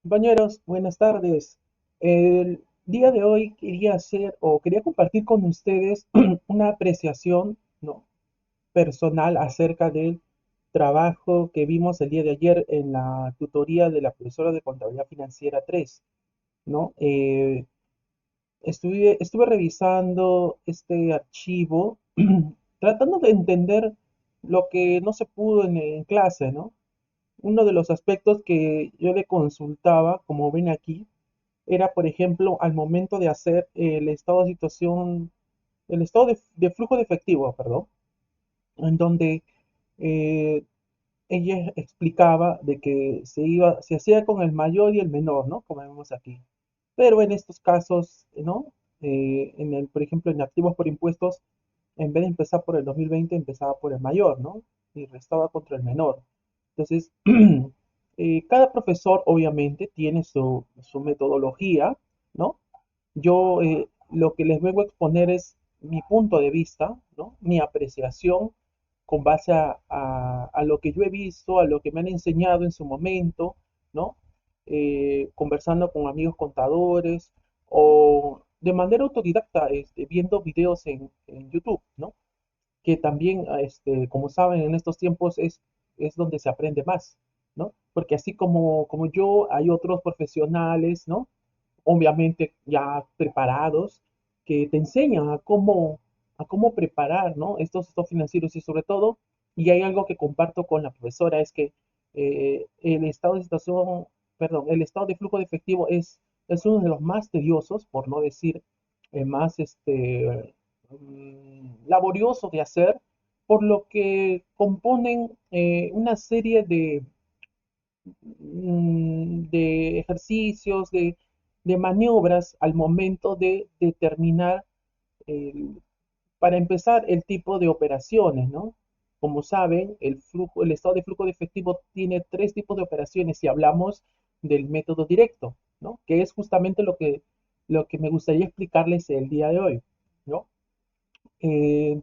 Compañeros, buenas tardes. El día de hoy quería hacer o quería compartir con ustedes una apreciación, ¿no?, personal acerca del trabajo que vimos el día de ayer en la tutoría de la profesora de Contabilidad Financiera 3, ¿no? Estuve revisando este archivo, tratando de entender lo que no se pudo en clase, ¿no? Uno de los aspectos que yo le consultaba, como ven aquí, era, por ejemplo, al momento de hacer el estado de situación, el estado de flujo de efectivo, perdón, en donde eh, ella explicaba de que se hacía con el mayor y el menor, ¿no? Como vemos aquí. Pero en estos casos, ¿no? Por ejemplo, en activos por impuestos, en vez de empezar por el 2020, empezaba por el mayor, ¿no? Y restaba contra el menor. Entonces, cada profesor obviamente tiene su metodología, ¿no? Yo lo que les vengo a exponer es mi punto de vista, ¿no? Mi apreciación con base a lo que yo he visto, a lo que me han enseñado en su momento, ¿no? Conversando con amigos contadores o de manera autodidacta, viendo videos en YouTube, ¿no? Que también, como saben, en estos tiempos es donde se aprende más, ¿no? Porque así como yo, hay otros profesionales, ¿no? Obviamente ya preparados, que te enseñan a cómo preparar, ¿no?, estos financieros y sobre todo, y hay algo que comparto con la profesora, es que el estado de situación, perdón, el estado de flujo de efectivo es uno de los más tediosos, por no decir más laborioso de hacer, por lo que componen una serie de ejercicios, de maniobras al momento de determinar, el- para empezar, el tipo de operaciones, ¿no? Como saben, el estado de flujo de efectivo tiene tres tipos de operaciones si hablamos del método directo, ¿no? Que es justamente lo que me gustaría explicarles el día de hoy, ¿no? Eh,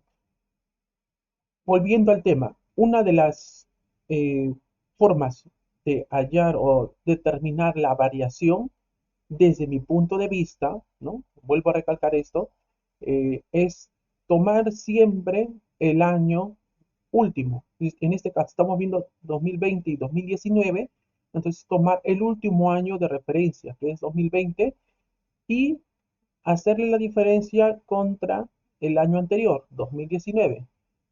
Volviendo al tema, una de las eh, formas de hallar o determinar la variación desde mi punto de vista, ¿no? Vuelvo a recalcar esto, es tomar siempre el año último. En este caso estamos viendo 2020 y 2019, entonces tomar el último año de referencia, que es 2020, y hacerle la diferencia contra el año anterior, 2019.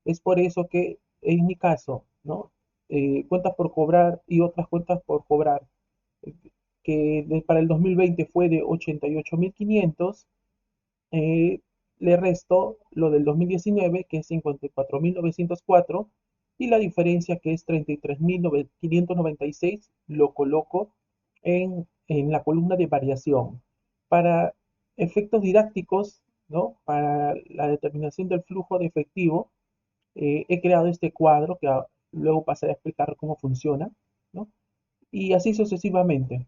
Es por eso que en mi caso, ¿no? Cuentas por cobrar y otras cuentas por cobrar, eh, para el 2020 fue de 88.500, eh, le resto lo del 2019, que es 54.904, y la diferencia, que es 33.596, lo coloco en la columna de variación. Para efectos didácticos, ¿no?, para la determinación del flujo de efectivo, he creado este cuadro que luego pasaré a explicar cómo funciona, ¿no? Y así sucesivamente.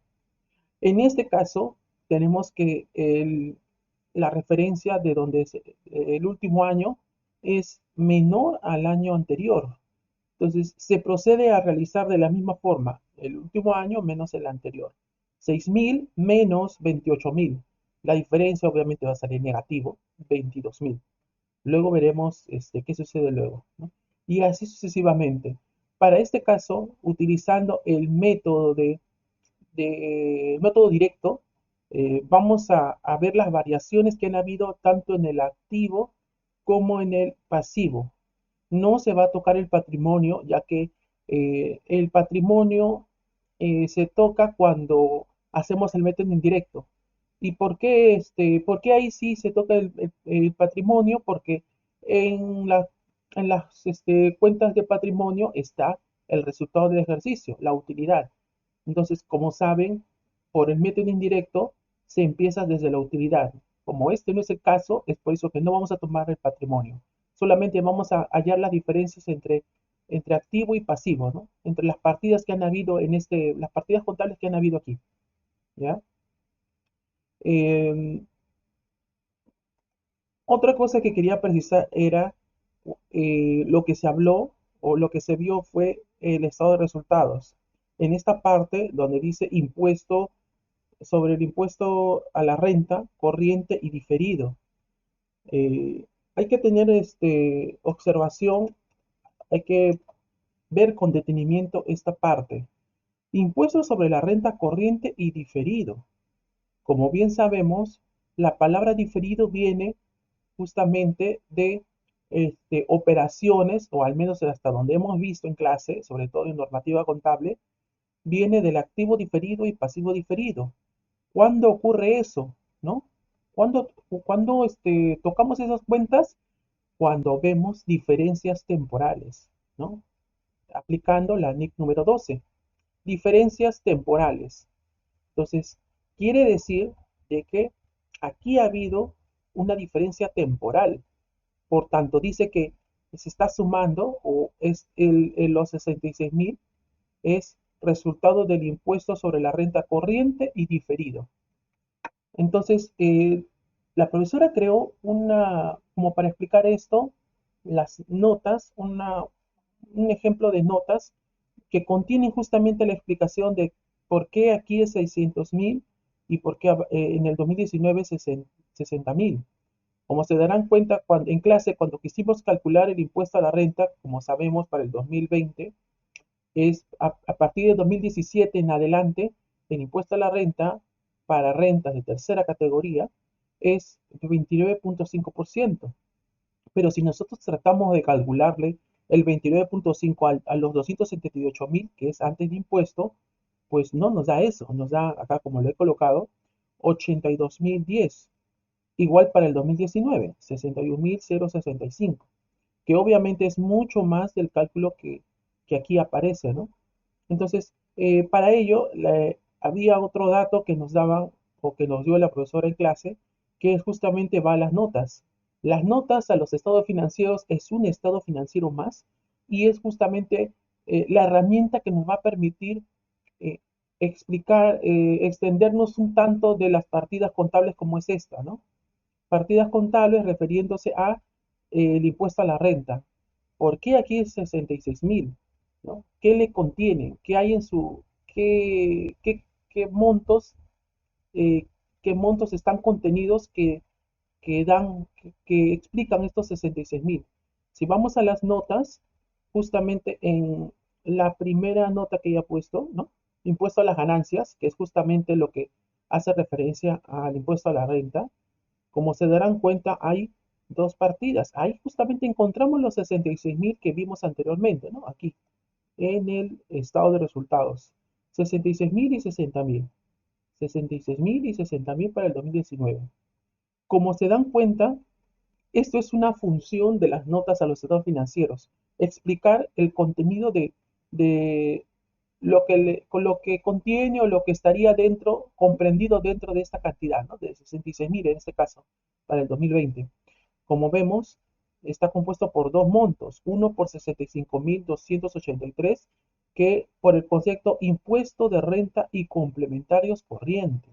En este caso, tenemos que la referencia de donde el último año es menor al año anterior. Entonces, se procede a realizar de la misma forma el último año menos el anterior. 6.000 menos 28.000. La diferencia obviamente va a salir negativo, 22.000. Luego veremos qué sucede luego, ¿no? Y así sucesivamente. Para este caso, utilizando el método directo, vamos a ver las variaciones que han habido tanto en el activo como en el pasivo. No se va a tocar el patrimonio, ya que el patrimonio se toca cuando hacemos el método indirecto. ¿Y por qué ahí sí se toca el patrimonio? Porque en, la- en las cuentas de patrimonio está el resultado del ejercicio, la utilidad. Entonces, como saben, por el método indirecto se empieza desde la utilidad. Como este no es el caso, es por eso que no vamos a tomar el patrimonio. Solamente vamos a hallar las diferencias entre activo y pasivo, ¿no? Entre las partidas que han habido las partidas contables que han habido aquí, ¿ya? Eh, Otra cosa que quería precisar era lo que se habló o lo que se vio fue el estado de resultados. en esta parte donde dice impuesto sobre el impuesto a la renta corriente y diferido. Hay que tener observación, hay que ver con detenimiento esta parte. Impuesto sobre la renta corriente y diferido. Como bien sabemos, la palabra diferido viene justamente de operaciones, o al menos hasta donde hemos visto en clase, sobre todo en normativa contable, viene del activo diferido y pasivo diferido. ¿Cuándo ocurre eso? ¿No? ¿Cuándo tocamos esas cuentas? Cuando vemos diferencias temporales, ¿no? Aplicando la NIC número 12. Diferencias temporales. Entonces, quiere decir de que aquí ha habido una diferencia temporal. Por tanto, dice que se está sumando o es los 66.000 es resultado del impuesto sobre la renta corriente y diferido. Entonces, la profesora creó como para explicar esto, las notas, un ejemplo de notas que contienen justamente la explicación de por qué aquí es 600.000 y por qué en el 2019 es 60.000. Como se darán cuenta en clase, cuando quisimos calcular el impuesto a la renta, como sabemos para el 2020, es a partir de 2017 en adelante, el impuesto a la renta para rentas de tercera categoría es de 29.5%. Pero si nosotros tratamos de calcularle el 29.5 a los 278.000, que es antes de impuesto, pues no nos da eso, nos da acá, como lo he colocado, 82.010. Igual para el 2019, 61.065, que obviamente es mucho más del cálculo que aquí aparece, ¿no? Entonces, para ello, había otro dato que nos daban o que nos dio la profesora en clase, que es justamente va a las notas. Las notas a los estados financieros es un estado financiero más y es justamente la herramienta que nos va a permitir eh, explicar, extendernos un tanto de las partidas contables como es esta, ¿no? Partidas contables refiriéndose a el impuesto a la renta. ¿Por qué aquí es 66.000? ¿No? ¿Qué le contiene? ¿Qué hay en su, qué montos, eh, qué montos están contenidos que explican estos 66.000? Si vamos a las notas, justamente en la primera nota que ya he puesto, ¿no? Impuesto a las ganancias, que es justamente lo que hace referencia al impuesto a la renta. Como se darán cuenta, hay dos partidas. Ahí justamente encontramos los 66.000 que vimos anteriormente, ¿no? Aquí, en el estado de resultados. 66.000 y 60.000. 66.000 y 60.000 para el 2019. Como se dan cuenta, esto es una función de las notas a los estados financieros. Explicar el contenido de con lo que contiene o lo que estaría dentro, comprendido dentro de esta cantidad, ¿no? De 66.000 en este caso, para el 2020. Como vemos, está compuesto por dos montos, uno por 65.283, que por el concepto impuesto de renta y complementarios corriente.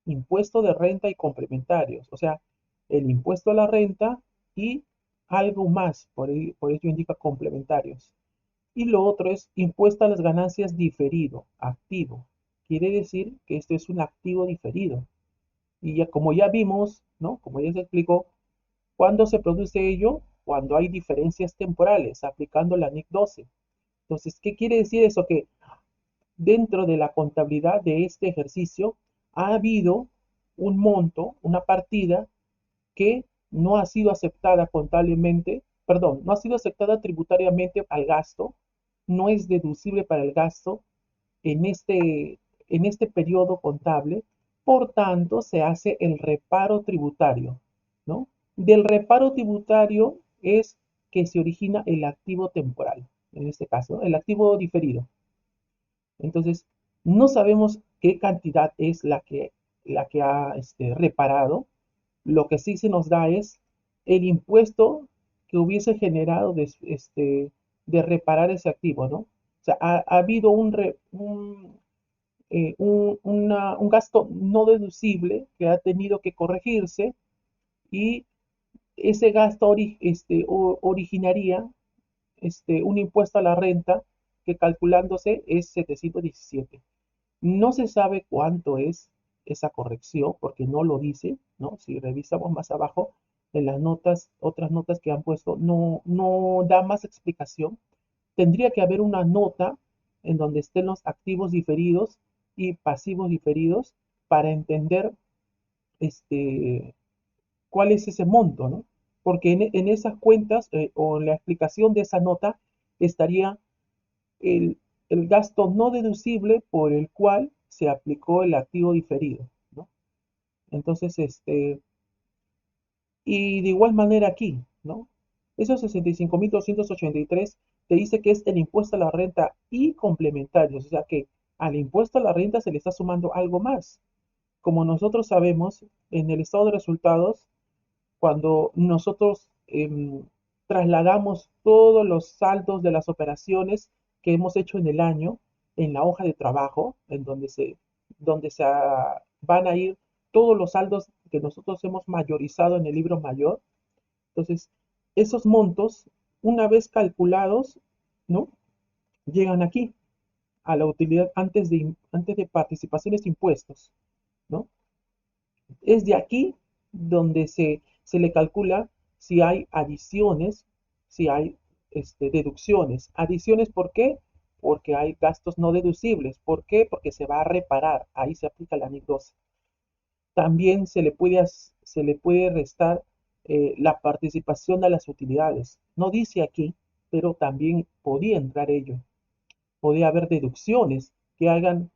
Impuesto de renta y complementarios, o sea, el impuesto a la renta y algo más, por ello indica complementarios. Y lo otro es impuesto a las ganancias diferido, activo. Quiere decir que esto es un activo diferido. Y ya como ya vimos, ¿no? Como ya se explicó, ¿cuándo se produce ello? Cuando hay diferencias temporales, aplicando la NIC 12. Entonces, ¿qué quiere decir eso? Que dentro de la contabilidad de este ejercicio ha habido un monto, una partida que no ha sido aceptada contablemente, perdón, no ha sido aceptada tributariamente al gasto, no es deducible para el gasto en este periodo contable, por tanto se hace el reparo tributario, ¿no? Del reparo tributario es que se origina el activo temporal, en este caso, el activo diferido. Entonces, no sabemos qué cantidad es la que ha reparado. Lo que sí se nos da es el impuesto que hubiese generado de reparar ese activo, ¿no? O sea, ha habido un gasto no deducible que ha tenido que corregirse y ese gasto originaría un impuesto a la renta que calculándose es 717. No se sabe cuánto es esa corrección porque no lo dice, ¿no? Si revisamos más abajo en las notas, otras notas que han puesto, no da más explicación. Tendría que haber una nota en donde estén los activos diferidos y pasivos diferidos para entender este, cuál es ese monto, ¿no? Porque en esas cuentas o en la explicación de esa nota estaría el, el gasto no deducible por el cual se aplicó el activo diferido, ¿no? Entonces, y de igual manera aquí, ¿no? Esos 65.283 te dice que es el impuesto a la renta y complementarios, o sea que al impuesto a la renta se le está sumando algo más. Como nosotros sabemos, en el estado de resultados, cuando nosotros trasladamos todos los saldos de las operaciones que hemos hecho en el año en la hoja de trabajo, en donde van a ir todos los saldos que nosotros hemos mayorizado en el libro mayor. Entonces, esos montos, una vez calculados, ¿no? Llegan aquí a la utilidad antes de participaciones e impuestos, ¿no? Es de aquí donde se le calcula si hay adiciones, si hay deducciones. Adiciones, ¿por qué? Porque hay gastos no deducibles. ¿Por qué? Porque se va a reparar. Ahí se aplica la NIC 12. También se le puede restar la participación de las utilidades. No dice aquí, pero también podía entrar ello. Podía haber deducciones que hagan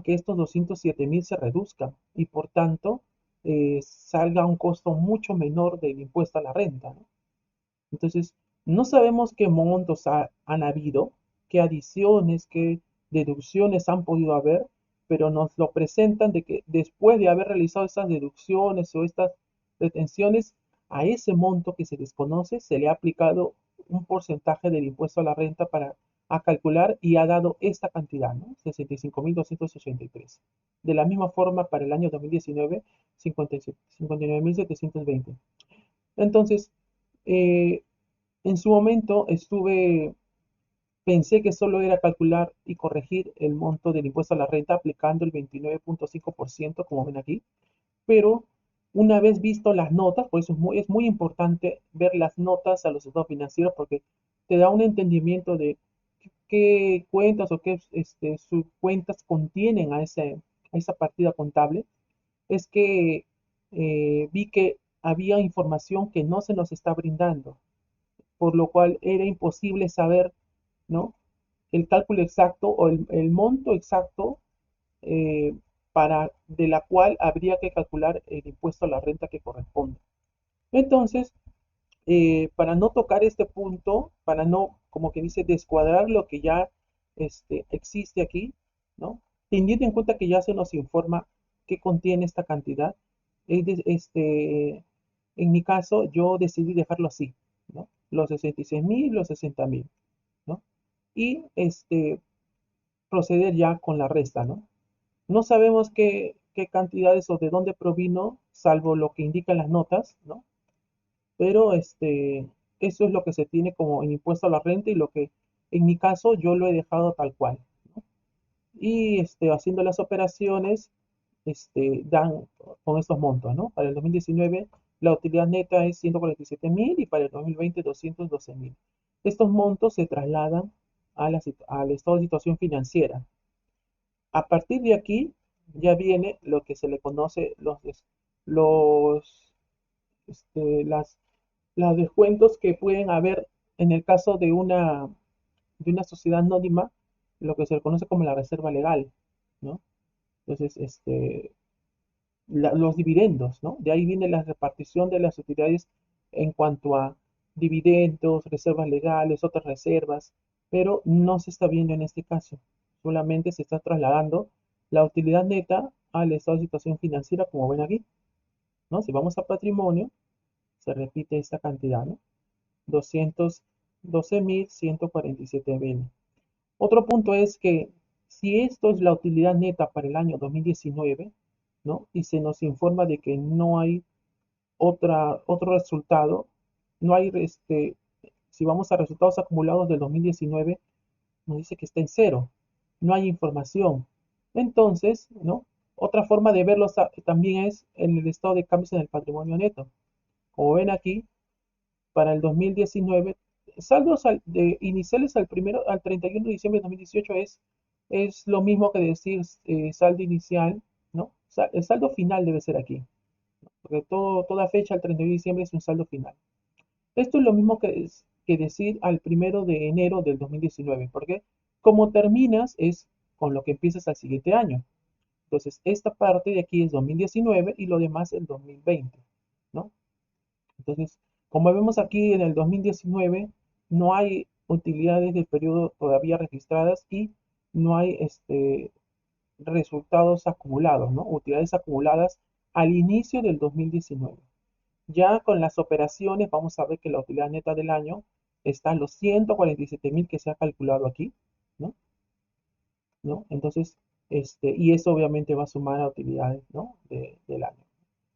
que estos 207.000 se reduzcan y por tanto salga un costo mucho menor del impuesto a la renta, ¿no? Entonces, no sabemos qué montos han habido, qué adiciones, qué deducciones han podido haber, pero nos lo presentan de que después de haber realizado estas deducciones o estas retenciones, a ese monto que se desconoce se le ha aplicado un porcentaje del impuesto a la renta para a calcular y ha dado esta cantidad, ¿no? 65.283. De la misma forma, para el año 2019, 59.720. Entonces, eh, en su momento pensé que solo era calcular y corregir el monto del impuesto a la renta aplicando el 29.5%, como ven aquí, pero una vez visto las notas, por eso es muy importante ver las notas a los estados financieros porque te da un entendimiento de qué cuentas o qué sus cuentas contienen a esa partida contable. Es que vi que había información que no se nos está brindando, por lo cual era imposible saber, ¿no? El cálculo exacto o el monto exacto eh, de la cual habría que calcular el impuesto a la renta que corresponde. Entonces, para no tocar este punto, para no, como que dice, descuadrar lo que ya existe aquí, ¿no? Teniendo en cuenta que ya se nos informa qué contiene esta cantidad, en mi caso yo decidí dejarlo así, ¿no? Los 66.000, los 60.000, ¿no? Y proceder ya con la resta, ¿no? No sabemos qué cantidades o de dónde provino, salvo lo que indican las notas, ¿no? Pero eso es lo que se tiene como en impuesto a la renta y lo que en mi caso yo lo he dejado tal cual, ¿no? Y haciendo las operaciones dan con estos montos, ¿no? Para el 2019 la utilidad neta es 147.000 y para el 2020 212.000. Estos montos se trasladan al estado de situación financiera. A partir de aquí ya viene lo que se le conoce los, los descuentos que pueden haber en el caso de una sociedad anónima, lo que se le conoce como la reserva legal, ¿no? Entonces, los dividendos, ¿no? De ahí viene la repartición de las utilidades en cuanto a dividendos, reservas legales, otras reservas, pero no se está viendo en este caso. Solamente se está trasladando la utilidad neta al estado de situación financiera, como ven aquí, ¿no? Si vamos a patrimonio, se repite esta cantidad, ¿no? 212.147 bienes. Otro punto es que si esto es la utilidad neta para el año 2019, ¿no? Y se nos informa de que no hay otro resultado, no hay, si vamos a resultados acumulados del 2019, nos dice que está en cero, no hay información. Entonces, ¿no? Otra forma de verlo también es en el estado de cambios en el patrimonio neto. Como ven aquí, para el 2019, saldos iniciales al 31 de diciembre de 2018 es lo mismo que decir saldo inicial, ¿no? El saldo final debe ser aquí, porque toda fecha al 31 de diciembre es un saldo final. Esto es lo mismo que decir al 1 de enero del 2019, porque como terminas es con lo que empiezas al siguiente año. Entonces, esta parte de aquí es 2019 y lo demás es el 2020, ¿no? Entonces, como vemos aquí en el 2019, no hay utilidades del periodo todavía registradas y no hay resultados acumulados, ¿no? Utilidades acumuladas al inicio del 2019. Ya con las operaciones vamos a ver que la utilidad neta del año está en los 147.000 que se ha calculado aquí, ¿no? ¿No? Entonces, y eso obviamente va a sumar a utilidades, ¿no? Del año.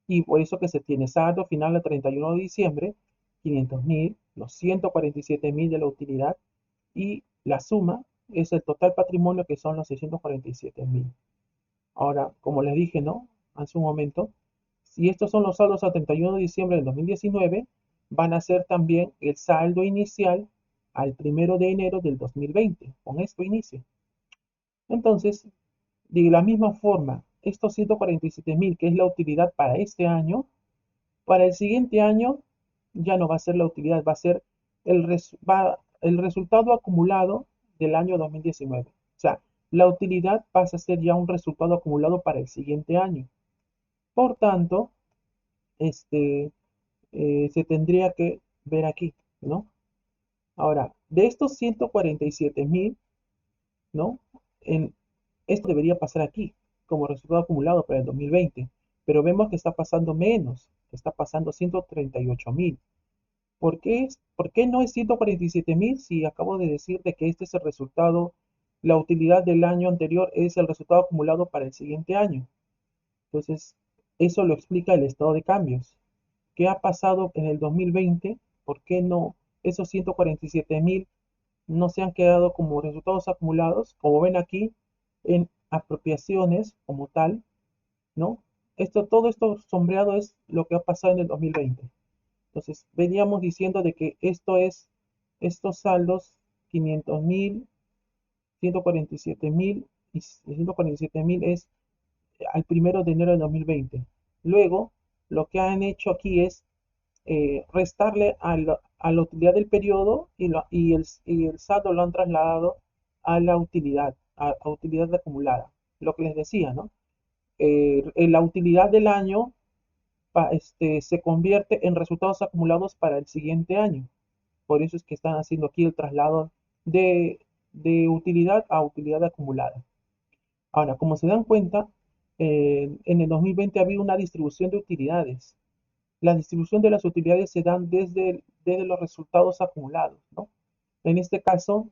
Y por eso que se tiene saldo final al 31 de diciembre, 500.000, los 147.000 de la utilidad y la suma es el total patrimonio que son los 647.000. Ahora, como les dije, ¿no? Hace un momento, si estos son los saldos a 31 de diciembre del 2019, van a ser también el saldo inicial al 1 de enero del 2020. Con esto inicio. Entonces, de la misma forma, estos 147.000, que es la utilidad para este año, para el siguiente año ya no va a ser la utilidad, va a ser el resultado acumulado del año 2019. O sea, la utilidad pasa a ser ya un resultado acumulado para el siguiente año. Por tanto, este, se tendría que ver aquí, ¿no? Ahora, de estos 147.000, ¿no? En, esto debería pasar aquí como resultado acumulado para el 2020, pero vemos que está pasando menos, está pasando 138.000. ¿Por qué no es 147.000 si acabo de decirte que este es el resultado, la utilidad del año anterior es el resultado acumulado para el siguiente año? Entonces, eso lo explica el estado de cambios. ¿Qué ha pasado en el 2020? ¿Por qué no esos 147.000 no se han quedado como resultados acumulados? Como ven aquí, en apropiaciones como tal, ¿no? Todo esto sombreado es lo que ha pasado en el 2020. Entonces, veníamos diciendo de que estos saldos, 500.000, 147.000 y 147.000 es al 1 de enero de 2020. Luego, lo que han hecho aquí es restarle a la utilidad del periodo y el saldo lo han trasladado a la utilidad, a utilidad acumulada. Lo que les decía, ¿no? En la utilidad del año se convierte en resultados acumulados para el siguiente año. Por eso es que están haciendo aquí el traslado de, de utilidad a utilidad acumulada. Ahora, como se dan cuenta, en el 2020 había una distribución de utilidades. La distribución de las utilidades se dan desde los resultados acumulados, ¿no? En este caso,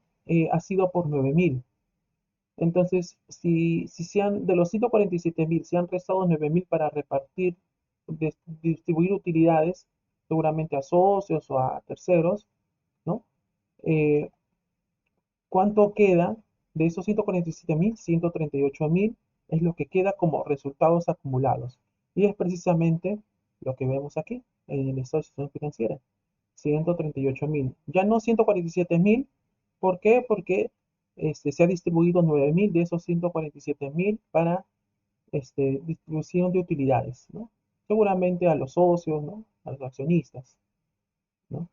ha sido por 9.000. Entonces, si de los 147.000 se han restado 9.000 para repartir, distribuir utilidades, seguramente a socios o a terceros, ¿no? Eh, ¿Cuánto queda de esos 147.000? 138.000 es lo que queda como resultados acumulados. Y es precisamente lo que vemos aquí en el estado de situación financiera. 138.000. Ya no 147.000. ¿Por qué? Porque se ha distribuido 9.000 de esos 147.000 para distribución de utilidades, ¿no? Seguramente a los socios, ¿no? A los accionistas, ¿no?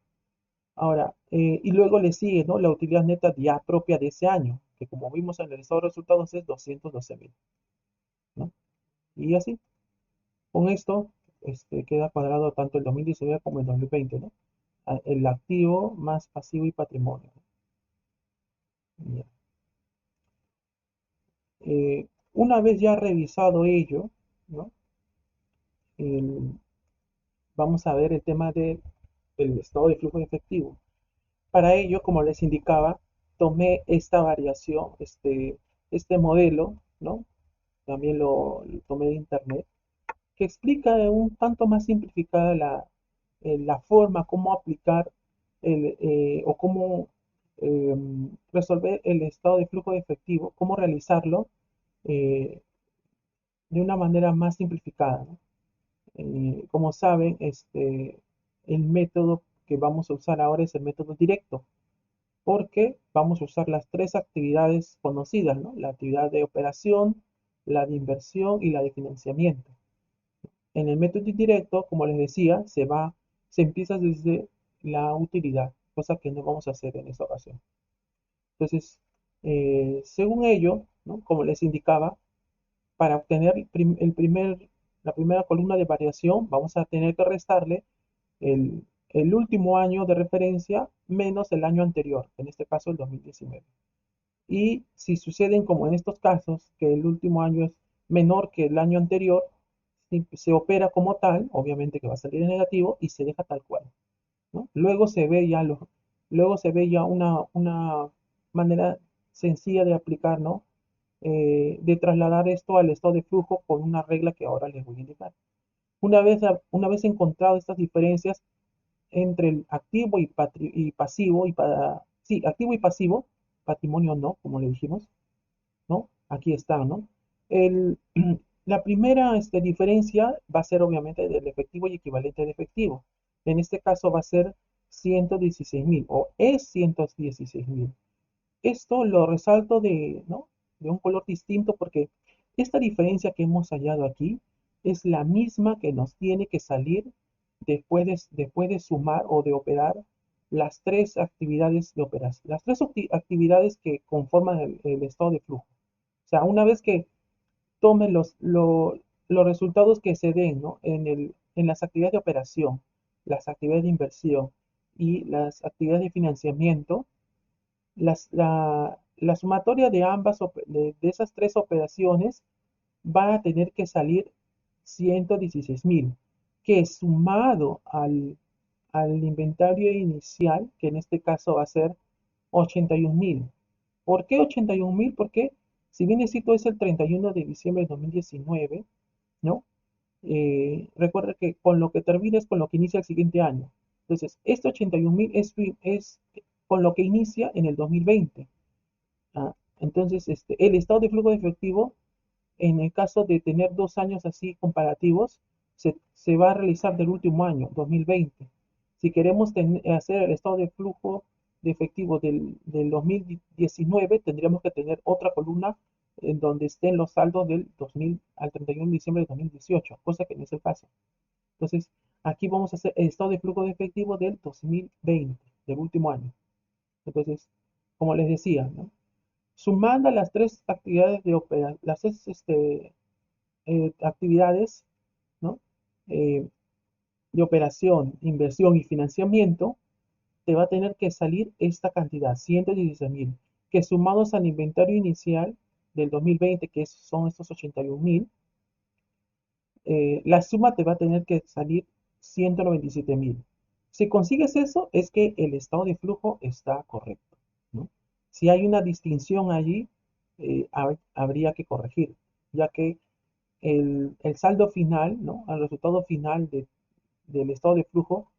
Ahora, y luego le sigue, ¿no? La utilidad neta ya propia de ese año, que como vimos en el estado de resultados es 212.000, ¿no? Y así, con esto queda cuadrado tanto el 2019 como el 2020, ¿no? El activo más pasivo y patrimonio. Ya. Una vez ya revisado ello, ¿no? El- Vamos a ver el tema del estado de flujo de efectivo. Para ello, como les indicaba, tomé esta variación, este modelo, ¿no? También lo tomé de internet, que explica un tanto más simplificada la forma, cómo aplicar o cómo eh, resolver el estado de flujo de efectivo, cómo realizarlo eh, de una manera más simplificada, ¿no? Como saben, el método que vamos a usar ahora es el método directo, porque vamos a usar las tres actividades conocidas, ¿no? La actividad de operación, la de inversión y la de financiamiento. En el método indirecto, como les decía, se empieza desde la utilidad, cosa que no vamos a hacer en esta ocasión. Entonces, según ello, ¿no? Como les indicaba, para obtener la primera columna de variación, vamos a tener que restarle el último año de referencia menos el año anterior, en este caso el 2019. Y si suceden como en estos casos, que el último año es menor que el año anterior, se opera como tal, obviamente que va a salir en negativo y se deja tal cual, ¿no? Luego se ve ya una manera sencilla de aplicar, ¿no? De trasladar esto al estado de flujo con una regla que ahora les voy a indicar. Una vez encontrado estas diferencias entre el activo y pasivo, sí, activo y pasivo, patrimonio no, como le dijimos, ¿no? Aquí está, ¿no? El, la primera diferencia va a ser obviamente del efectivo y equivalente de efectivo. En este caso va a ser 116.000 o es 116.000. Esto lo resalto ¿no? de un color distinto porque esta diferencia que hemos hallado aquí es la misma que nos tiene que salir después de sumar o de operar las tres actividades de operación, las tres actividades que conforman el estado de flujo. O sea, una vez que tomen los resultados que se den, ¿no? En las actividades de operación, las actividades de inversión y las actividades de financiamiento, la sumatoria de de esas tres operaciones va a tener que salir 116.000, que sumado al inventario inicial, que en este caso va a ser 81.000. ¿Por qué 81.000? Porque si bien es cierto es el 31 de diciembre de 2019, ¿no? Recuerda que con lo que termina es con lo que inicia el siguiente año. Entonces, este 81.000 es con lo que inicia en el 2020. Entonces, el estado de flujo de efectivo, en el caso de tener 2 años así comparativos, se va a realizar del último año, 2020. Si queremos hacer el estado de flujo de efectivo del 2019, tendríamos que tener otra columna en donde estén los saldos del 2000 al 31 de diciembre de 2018, cosa que no es el caso. Entonces, aquí vamos a hacer el estado de flujo de efectivo del 2020, del último año. Entonces, como les decía, ¿no? Sumando las tres actividades las tres actividades, ¿no? Eh, de operación, inversión y financiamiento, te va a tener que salir esta cantidad, 116.000, que sumados al inventario inicial del 2020, que son estos 81.000, la suma te va a tener que salir 197.000. Si consigues eso, es que el estado de flujo está correcto, ¿no? Si hay una distinción allí, habría que corregir, ya que el saldo final, ¿no? El resultado final del estado de flujo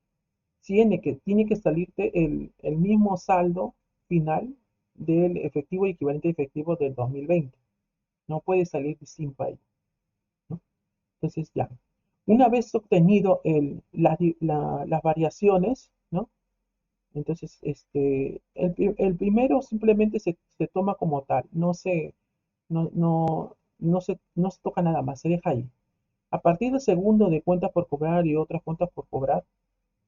tiene que salirte el mismo saldo final del efectivo y equivalente efectivo del 2020. No puede salir distinto ahí, ¿no? Entonces ya, una vez obtenido las variaciones, ¿no? Entonces, el primero simplemente se toma como tal, no se toca nada más, se deja ahí. A partir del segundo de cuentas por cobrar y otras cuentas por cobrar,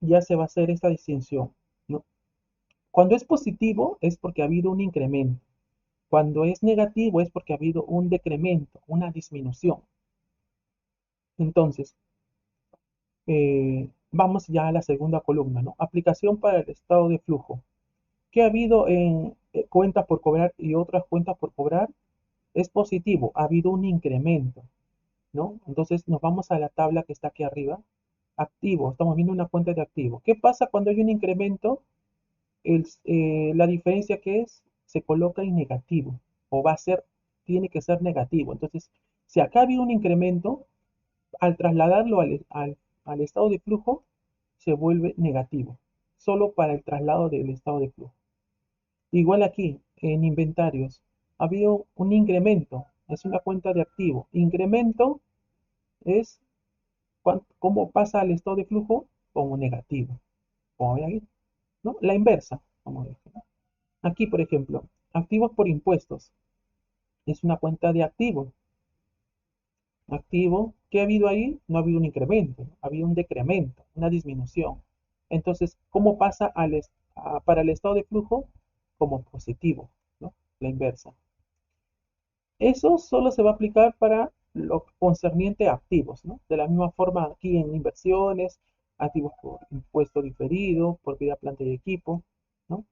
ya se va a hacer esta distinción, ¿no? Cuando es positivo es porque ha habido un incremento. Cuando es negativo es porque ha habido un decremento, una disminución. Entonces, vamos ya a la segunda columna, ¿no? Aplicación para el estado de flujo. ¿Qué ha habido en cuentas por cobrar y otras cuentas por cobrar? Es positivo, ha habido un incremento, ¿no? Entonces nos vamos a la tabla que está aquí arriba. Activo, estamos viendo una cuenta de activo. ¿Qué pasa cuando hay un incremento? La diferencia que es, se coloca en negativo, o tiene que ser negativo. Entonces, si acá había un incremento, al trasladarlo al estado de flujo, se vuelve negativo, solo para el traslado del estado de flujo. Igual aquí, en inventarios, había un incremento, es una cuenta de activo. Incremento es cómo pasa al estado de flujo como negativo, como ven aquí, ¿no? La inversa, como dije, ¿no? Aquí, por ejemplo, activos por impuestos, es una cuenta de activo. Activo, ¿qué ha habido ahí? No ha habido un incremento, ha habido un decremento, una disminución. Entonces, ¿cómo pasa para el estado de flujo? Como positivo, ¿no? La inversa. Eso solo se va a aplicar para lo concerniente a activos, ¿no? De la misma forma aquí en inversiones, activos por impuesto diferido, propiedad, planta y equipo, ¿no?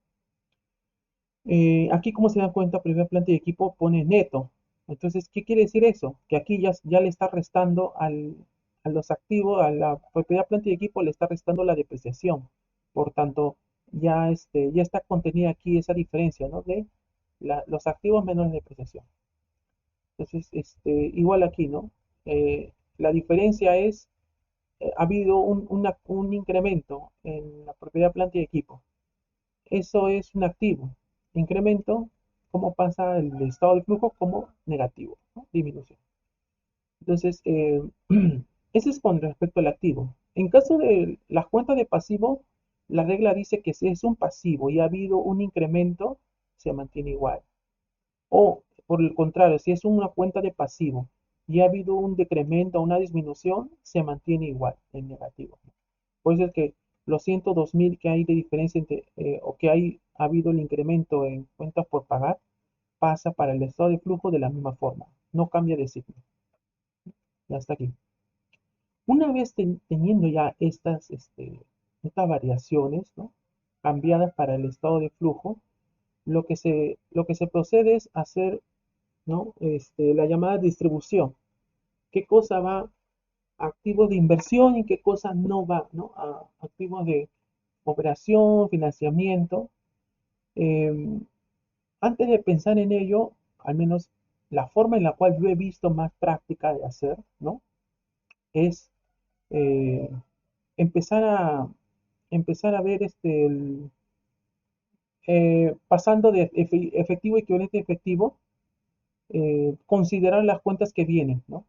Aquí, como se dan cuenta, propiedad, planta y equipo pone neto. Entonces, ¿qué quiere decir eso? Que aquí ya le está restando a los activos, a la propiedad, planta y equipo, le está restando la depreciación. Por tanto, ya está contenida aquí esa diferencia, ¿no? De los activos menos la depreciación. Entonces, igual aquí, ¿no? La diferencia es, ha habido un incremento en la propiedad, planta y equipo. Eso es un activo. Incremento, ¿cómo pasa el estado de flujo? Como negativo, ¿no? Disminución. Entonces, eso es con respecto al activo. En caso de las cuentas de pasivo, la regla dice que si es un pasivo y ha habido un incremento, se mantiene igual. O, por el contrario, si es una cuenta de pasivo y ha habido un decremento o una disminución, se mantiene igual, en negativo. Por eso es que los 102.000 que hay de diferencia o que ha habido el incremento en cuentas por pagar, pasa para el estado de flujo de la misma forma. No cambia de signo. Ya está aquí. Una vez teniendo ya estas variaciones, ¿no? Cambiadas para el estado de flujo, lo que se procede es hacer, ¿no? La llamada distribución. ¿Qué cosa va a activos de inversión y qué cosa no va, ¿no? A activos de operación, financiamiento. Eh, Antes de pensar en ello, al menos la forma en la cual yo he visto más práctica de hacer, ¿no? Es eh, empezar a empezar a ver pasando de efectivo equivalente a efectivo, considerar las cuentas que vienen, ¿no?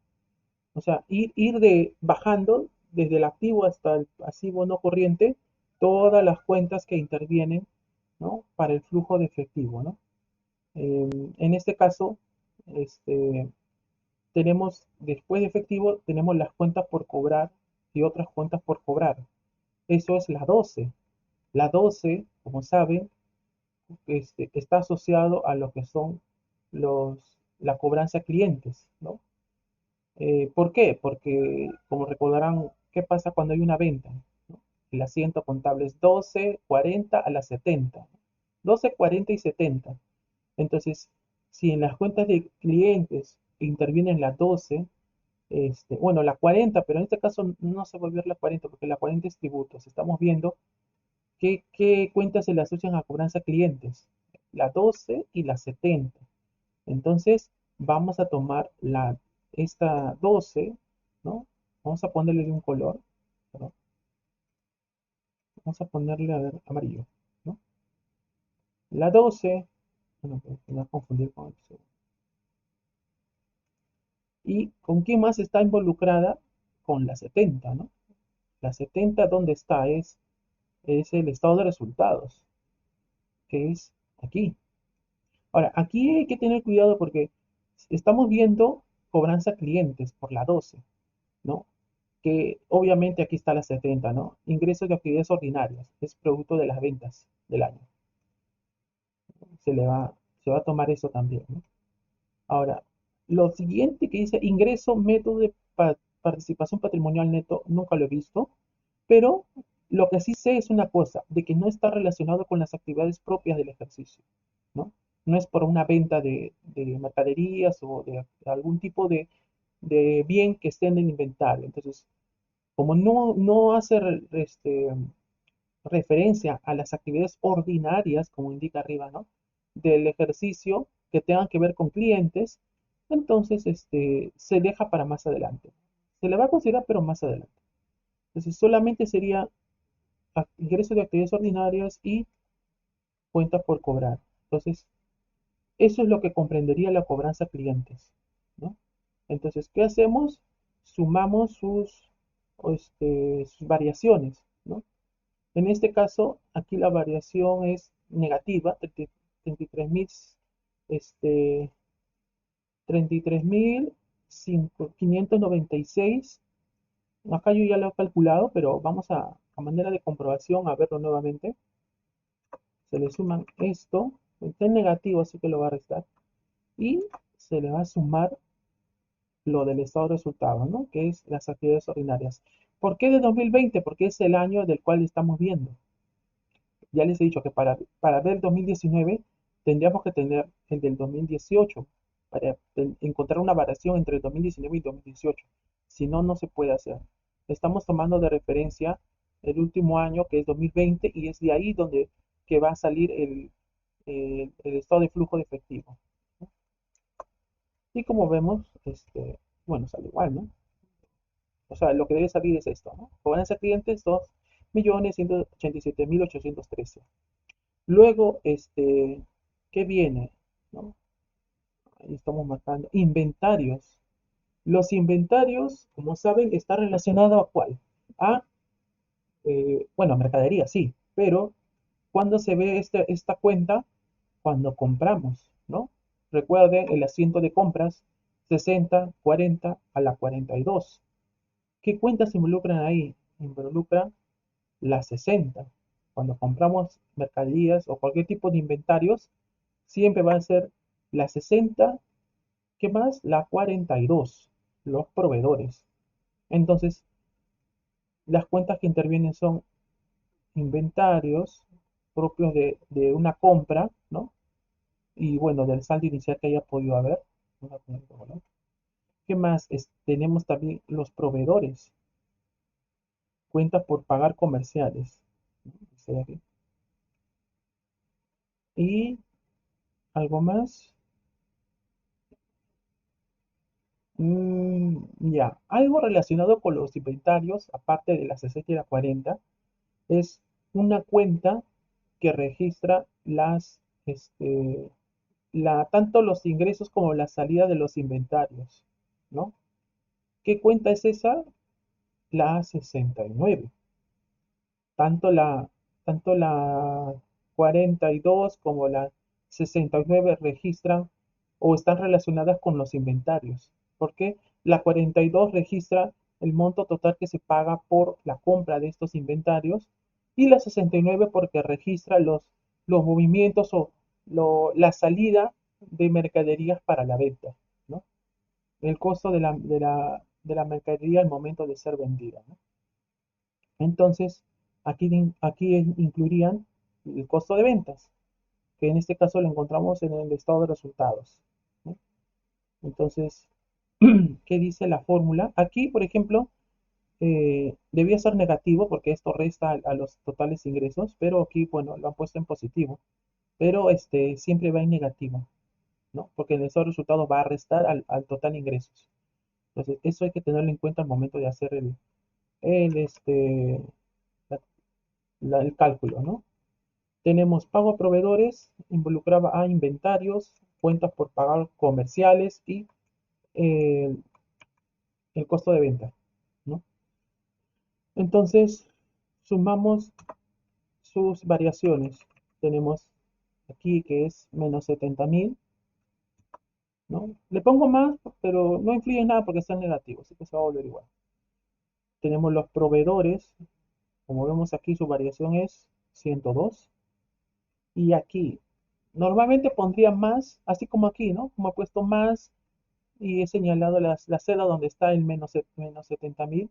O sea, ir bajando desde el activo hasta el pasivo no corriente todas las cuentas que intervienen, ¿no? Para el flujo de efectivo, ¿no? En este caso, este, tenemos, después de efectivo, tenemos las cuentas por cobrar y otras cuentas por cobrar. Eso es la 12. La 12, como saben, está asociado a lo que son la cobranza a clientes, ¿no? ¿Por qué? Porque, como recordarán, ¿qué pasa cuando hay una venta? ¿No? El asiento contable es 12, 40 a las 70. 12, 40 y 70. Entonces, si en las cuentas de clientes intervienen las 12, bueno, la 40, pero en este caso no se va a ver la 40 porque la 40 es tributos. Estamos viendo qué cuentas se le asocian a cobranza a clientes, la 12 y la 70. Entonces, vamos a tomar esta 12, ¿no? Vamos a ponerle de un color, ¿no? Vamos a ponerle, a ver, amarillo, ¿no? La 12, bueno, pues, me voy a confundir con el segundo. ¿Y con quién más está involucrada? Con la 70, ¿no? La 70, ¿dónde está? Es el estado de resultados, que es aquí. Ahora, aquí hay que tener cuidado porque estamos viendo cobranza a clientes por la 12, ¿no? Que obviamente aquí está la 70, ¿no? Ingresos de actividades ordinarias, es producto de las ventas del año. Se va a tomar eso también, ¿no? Ahora, lo siguiente que dice ingreso, método de participación patrimonial neto, nunca lo he visto, pero lo que sí sé es una cosa, de que no está relacionado con las actividades propias del ejercicio, ¿no? No es por una venta de mercaderías o de algún tipo de bien que esté en el inventario. Entonces, como no hace referencia a las actividades ordinarias, como indica arriba, ¿no? Del ejercicio que tengan que ver con clientes, entonces se deja para más adelante. Se le va a considerar, pero más adelante. Entonces solamente sería ingreso de actividades ordinarias y cuenta por cobrar. Entonces, eso es lo que comprendería la cobranza a clientes, ¿no? Entonces, ¿qué hacemos? Sumamos sus variaciones, ¿no? En este caso, aquí la variación es negativa, 33.000, este, 33.596. Acá yo ya lo he calculado, pero vamos a manera de comprobación a verlo nuevamente. Se le suman esto, está en negativo, así que lo va a restar. Y se le va a sumar lo del estado de resultados, ¿no? Que es las actividades ordinarias. ¿Por qué de 2020? Porque es el año del cual estamos viendo. Ya les he dicho que para ver el 2019 tendríamos que tener el del 2018 para encontrar una variación entre el 2019 y el 2018. Si no, no se puede hacer. Estamos tomando de referencia el último año, que es 2020, y es de ahí donde que va a salir el estado de flujo de efectivo. Y como vemos, bueno, sale igual, ¿no? O sea, lo que debe salir es esto, ¿no? Cobranza a clientes 2.187.813. Luego, ¿qué viene? ¿No? Ahí estamos marcando. Inventarios. Los inventarios, como saben, está relacionado a cuál? A, bueno, mercadería, sí, pero ¿cuándo se ve esta cuenta? Cuando compramos, ¿no? Recuerden el asiento de compras 60, 40 a la 42. ¿Qué cuentas se involucran ahí? Involucran las 60. Cuando compramos mercaderías o cualquier tipo de inventarios, siempre va a ser la 60. ¿Qué más? La 42, los proveedores. Entonces, las cuentas que intervienen son inventarios propios de una compra, ¿no? Y bueno, del saldo inicial que haya podido haber. ¿Qué más? Tenemos también los proveedores, cuentas por pagar comerciales, ¿no? Y algo más. Ya, algo relacionado con los inventarios, aparte de la 60 y la 40, es una cuenta que registra tanto los ingresos como la salida de los inventarios, ¿no? ¿Qué cuenta es esa? La 69. Tanto la, tanto la 42 como la 69 registran o están relacionadas con los inventarios. Porque la 42 registra el monto total que se paga por la compra de estos inventarios y la 69 porque registra los movimientos o la salida de mercaderías para la venta, ¿no? El costo de la mercadería al momento de ser vendida, ¿no? Entonces, aquí incluirían el costo de ventas, que en este caso lo encontramos en el estado de resultados, ¿no? Entonces, ¿qué dice la fórmula? Aquí, por ejemplo, debía ser negativo porque esto resta a los totales ingresos, pero aquí, bueno, lo han puesto en positivo, pero siempre va en negativo, ¿no? Porque el estado de resultados va a restar al total ingresos. Entonces, eso hay que tenerlo en cuenta al momento de hacer el, este, el cálculo, ¿no? Tenemos pago a proveedores, involucraba a inventarios, cuentas por pagar comerciales y eh, el costo de venta, ¿no? Entonces, sumamos sus variaciones. Tenemos aquí que es menos 70.000, ¿no? Le pongo más, pero no influye en nada porque está en negativo, así que se va a volver igual. Tenemos los proveedores, como vemos aquí su variación es 102. Y aquí, normalmente pondría más, así como aquí, ¿no? Como he puesto más y he señalado la celda donde está el menos 70.000.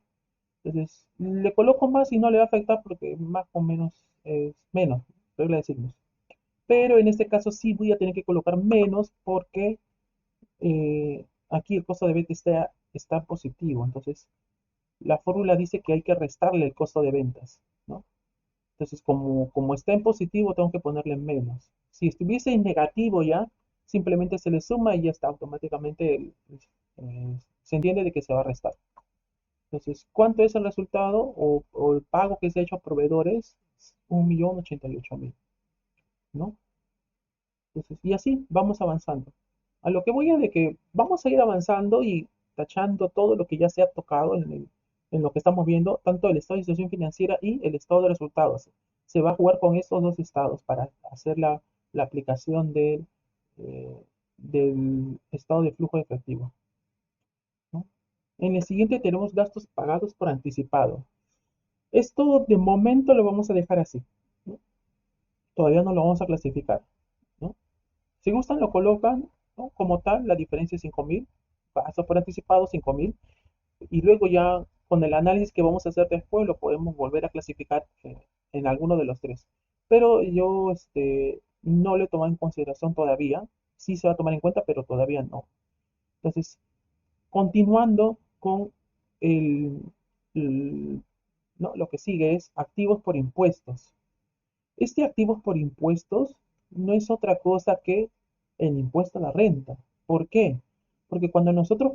Entonces, le coloco más y no le va a afectar porque más o menos es menos, regla de signos. Pero en este caso sí voy a tener que colocar menos porque aquí el costo de venta está positivo. Entonces, la fórmula dice que hay que restarle el costo de ventas, ¿no? Entonces, como está en positivo, tengo que ponerle menos. Si estuviese en negativo ya, simplemente se le suma y ya está automáticamente, se entiende de que se va a restar. Entonces, ¿cuánto es el resultado o el pago que se ha hecho a proveedores? 1.088.000, ¿no? Entonces, y así vamos avanzando. A lo que voy es de que vamos a ir avanzando y tachando todo lo que ya se ha tocado en lo que estamos viendo, tanto el estado de situación financiera y el estado de resultados. Se va a jugar con estos dos estados para hacer la aplicación eh, del estado de flujo de efectivo, ¿no? En el siguiente tenemos gastos pagados por anticipado. Esto de momento lo vamos a dejar así, ¿no? Todavía no lo vamos a clasificar, ¿no? Si gustan, lo colocan, ¿no? Como tal, la diferencia es 5.000, paso por anticipado 5.000, y luego ya con el análisis que vamos a hacer después lo podemos volver a clasificar en alguno de los tres. Pero yo no lo he tomado en consideración todavía, sí se va a tomar en cuenta, pero todavía no. Entonces, continuando con el, el- ¿no? Lo que sigue es activos por impuestos. Este activos por impuestos no es otra cosa que el impuesto a la renta. ¿Por qué? Porque cuando nosotros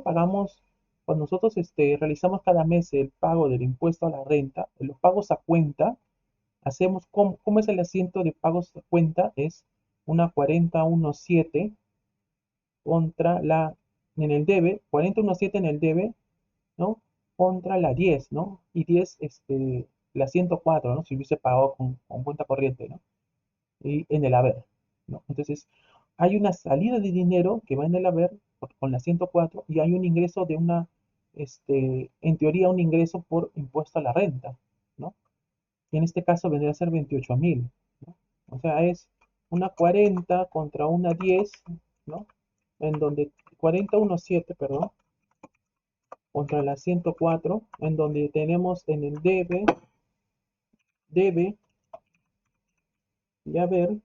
realizamos cada mes el pago del impuesto a la renta, los pagos a cuenta, hacemos, ¿cómo es el asiento de pagos a cuenta? Es una 4017 contra en el debe, 4017 en el debe, ¿no? Contra la 10, ¿no? Y 10, la 104, ¿no? Si hubiese pagado con cuenta corriente, ¿no? Y en el haber, ¿no? Entonces, hay una salida de dinero que va en el haber con la 104 y hay un ingreso en teoría, un ingreso por impuesto a la renta, ¿no? Y en este caso vendría a ser 28.000, ¿no? O sea, es una 40 contra una 10, ¿no? En donde 4017, perdón, contra la 104, en donde tenemos en el debe y haber,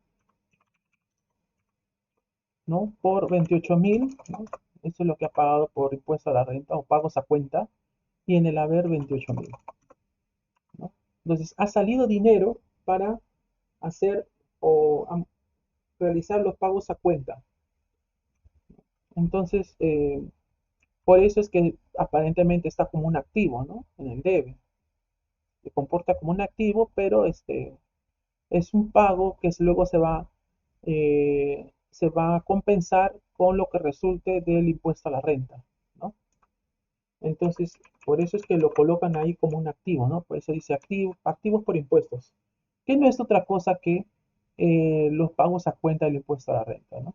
¿no? Por 28.000, ¿no? Eso es lo que ha pagado por impuesto a la renta o pagos a cuenta, y en el haber 28.000, ¿no? Entonces, ha salido dinero para hacer o realizar los pagos a cuenta. Entonces, por eso es que aparentemente está como un activo, ¿no? En el debe. Se comporta como un activo, pero es un pago que luego se va a compensar con lo que resulte del impuesto a la renta, ¿no? Entonces, por eso es que lo colocan ahí como un activo, ¿no? Por eso dice activos por impuestos, que no es otra cosa que los pagos a cuenta del impuesto a la renta, ¿no?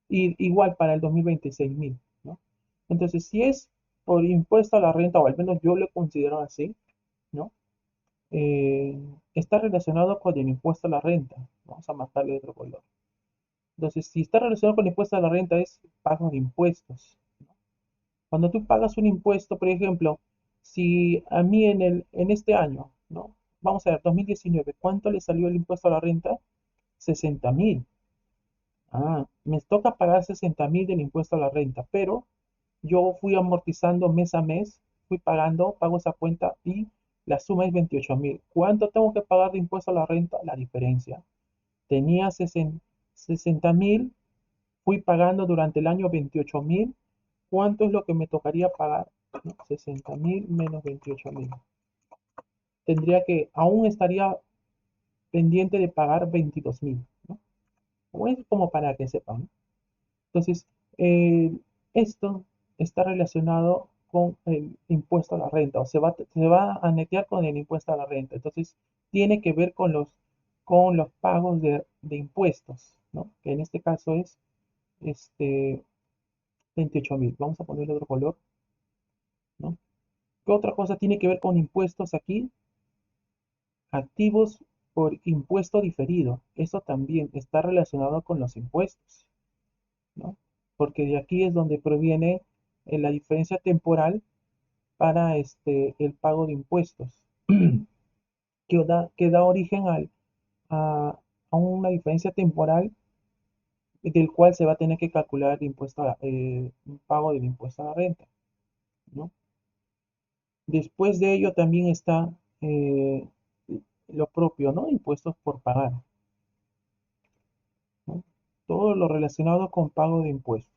Y igual para el 2026.000, ¿no? Entonces, si es por impuesto a la renta, o al menos yo lo considero así, ¿no? Eh, Está relacionado con el impuesto a la renta. Vamos a marcarle otro color. Entonces, si está relacionado con el impuesto a la renta, es pago de impuestos. Cuando tú pagas un impuesto, por ejemplo, si a mí en este año, ¿no? Vamos a ver, 2019, ¿cuánto le salió el impuesto a la renta? 60.000. Ah, me toca pagar 60.000 del impuesto a la renta, pero yo fui amortizando mes a mes, fui pagando, pago esa cuenta y la suma es 28.000. ¿Cuánto tengo que pagar de impuesto a la renta? La diferencia. Tenía 60.000, fui pagando durante el año 28.000. ¿Cuánto es lo que me tocaría pagar? ¿No? 60.000 menos 28.000. Aún estaría pendiente de pagar 22.000, ¿no? Es como para que sepan, ¿no? Entonces, eh, esto está relacionado con el impuesto a la renta, o se va a netear con el impuesto a la renta. Entonces, tiene que ver con los pagos de impuestos, ¿no? Que en este caso es este, 28.000. Vamos a ponerle otro color, ¿no? ¿Qué otra cosa tiene que ver con impuestos aquí? Activos por impuesto diferido. Eso también está relacionado con los impuestos, ¿no? Porque de aquí es donde proviene la diferencia temporal para el pago de impuestos, que da origen a una diferencia temporal del cual se va a tener que calcular un pago del impuesto a la renta, ¿no? Después de ello también está lo propio, ¿no? Impuestos por pagar, ¿no? Todo lo relacionado con pago de impuestos,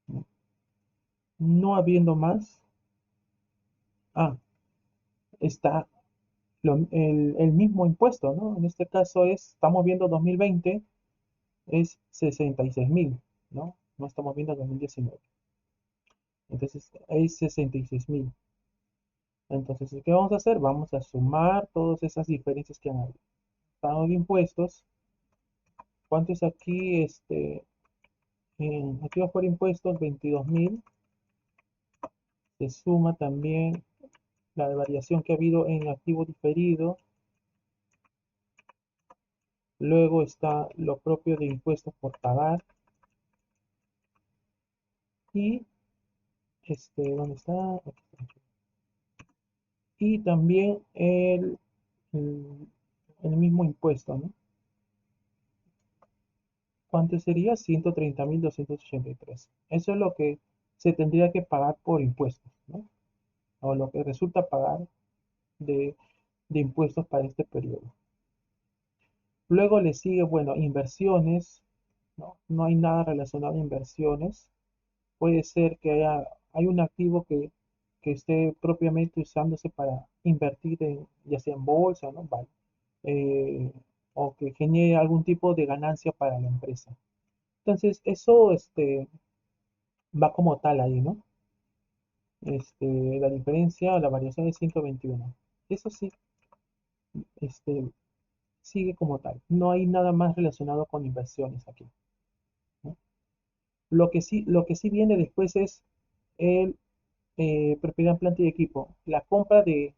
¿no? No habiendo más, ah, está el mismo impuesto, ¿no? En este caso estamos viendo 2020, es 66.000, ¿no? No estamos viendo 2019. Entonces, es 66.000. Entonces, ¿qué vamos a hacer? Vamos a sumar todas esas diferencias que han habido. Pago de impuestos. ¿Cuánto es aquí? En activos por impuestos, 22.000. Se suma también la variación que ha habido en activo diferido. Luego está lo propio de impuestos por pagar. Y, ¿dónde está? Aquí está. Y también el mismo impuesto, ¿no? ¿Cuánto sería? 130.283. Eso es lo que se tendría que pagar por impuestos, ¿no? O lo que resulta pagar de, de impuestos para este periodo. Luego le sigue, bueno, inversiones, ¿no? No hay nada relacionado a inversiones. Puede ser que hay un activo que esté propiamente usándose para invertir ya sea en bolsa, ¿no? Vale. Eh, o que genere algún tipo de ganancia para la empresa. Entonces, eso va como tal ahí, ¿no? La diferencia, la variación es 121. Eso sí, este, sigue como tal. No hay nada más relacionado con inversiones aquí, ¿no? Lo que sí viene después es el propiedad, planta y equipo. La compra de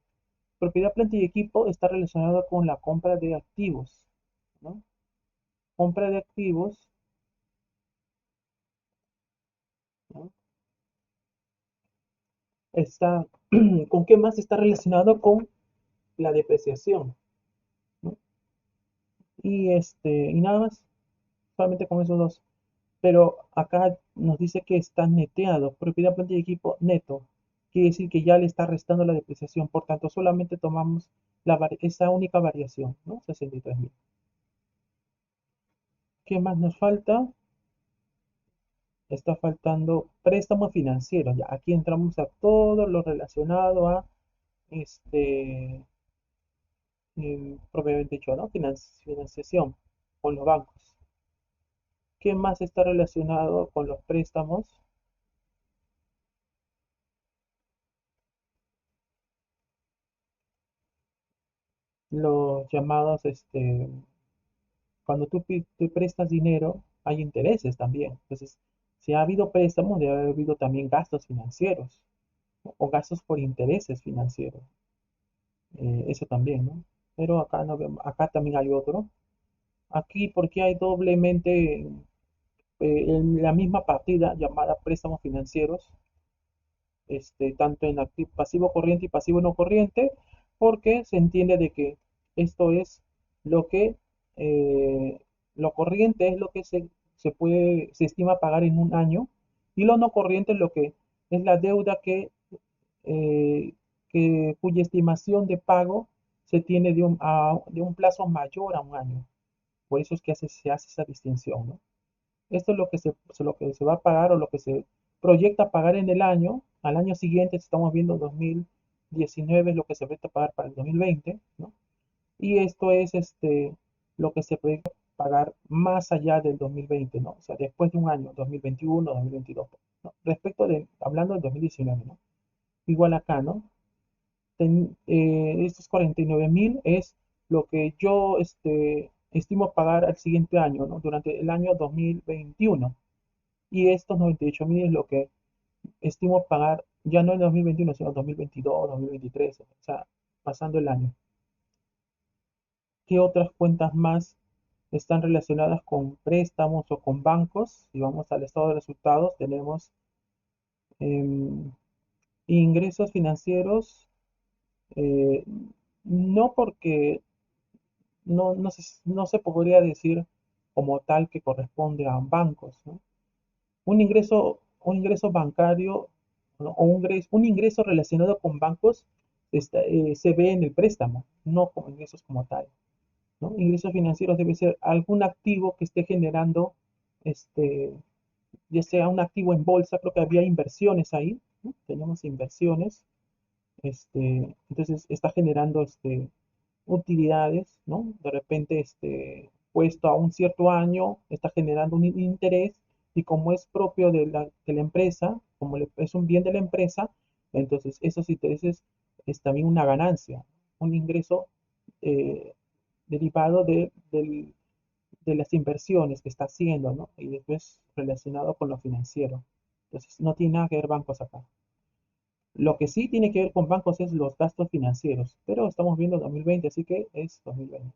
propiedad, planta y equipo está relacionada con la compra de activos, ¿no? Compra de activos, ¿no? Está, ¿con qué más está relacionado? Con la depreciación, ¿no? Y nada más, solamente con esos dos. Pero acá nos dice que está neteado, propiedad, planta y equipo neto. Quiere decir que ya le está restando la depreciación, por tanto solamente tomamos esa única variación, ¿no? 63.000. ¿Qué más nos falta? Está faltando préstamos financieros. Ya aquí entramos a todo lo relacionado a este, propiamente dicho, ¿no? Financiación con los bancos. ¿Qué más está relacionado con los préstamos? Los llamados, cuando tú prestas dinero, hay intereses también. Entonces, si ha habido préstamos, debe haber habido también gastos financieros, ¿no? O gastos por intereses financieros. Eso también, ¿no? Pero acá no acá también hay otro. Aquí, porque hay doblemente en la misma partida llamada préstamos financieros, tanto en activo, pasivo corriente y pasivo no corriente, porque se entiende de que esto es lo que, eh, lo corriente es lo que se estima pagar en un año, y lo no corriente es lo que es la deuda eh, cuya estimación de pago se tiene de un plazo mayor a un año. Por eso es que se hace esa distinción, ¿no? Esto es lo que se va a pagar o lo que se proyecta pagar en el año. Al año siguiente, si estamos viendo 2019, es lo que se proyecta pagar para el 2020, ¿no? Y esto es lo que se proyecta pagar más allá del 2020, ¿no? O sea, después de un año, 2021, 2022, ¿no? Hablando del 2019, ¿no? Igual acá, ¿no? Estos 49.000 es lo que yo estimo pagar al siguiente año, ¿no? Durante el año 2021. Y estos 98.000 es lo que estimo pagar ya no en 2021, sino 2022, 2023, o sea, pasando el año. ¿Qué otras cuentas más están relacionadas con préstamos o con bancos? Si vamos al estado de resultados, tenemos em, ingresos financieros, eh, no porque no se podría decir como tal que corresponde a bancos, ¿no? Un ingreso bancario, ¿no? O un ingreso relacionado con bancos se ve en el préstamo, no como ingresos como tal, ¿no? Ingresos financieros debe ser algún activo que esté generando, este, ya sea un activo en bolsa. Creo que había inversiones ahí, ¿no? Tenemos inversiones, entonces está generando utilidades, ¿no? De repente, puesto a un cierto año, está generando un interés y como es propio de la empresa, como es un bien de la empresa, entonces esos intereses es también una ganancia, un ingreso eh, derivado de las inversiones que está haciendo, ¿no? Y después relacionado con lo financiero. Entonces, no tiene nada que ver bancos acá. Lo que sí tiene que ver con bancos es los gastos financieros, pero estamos viendo 2020, así que es 2020.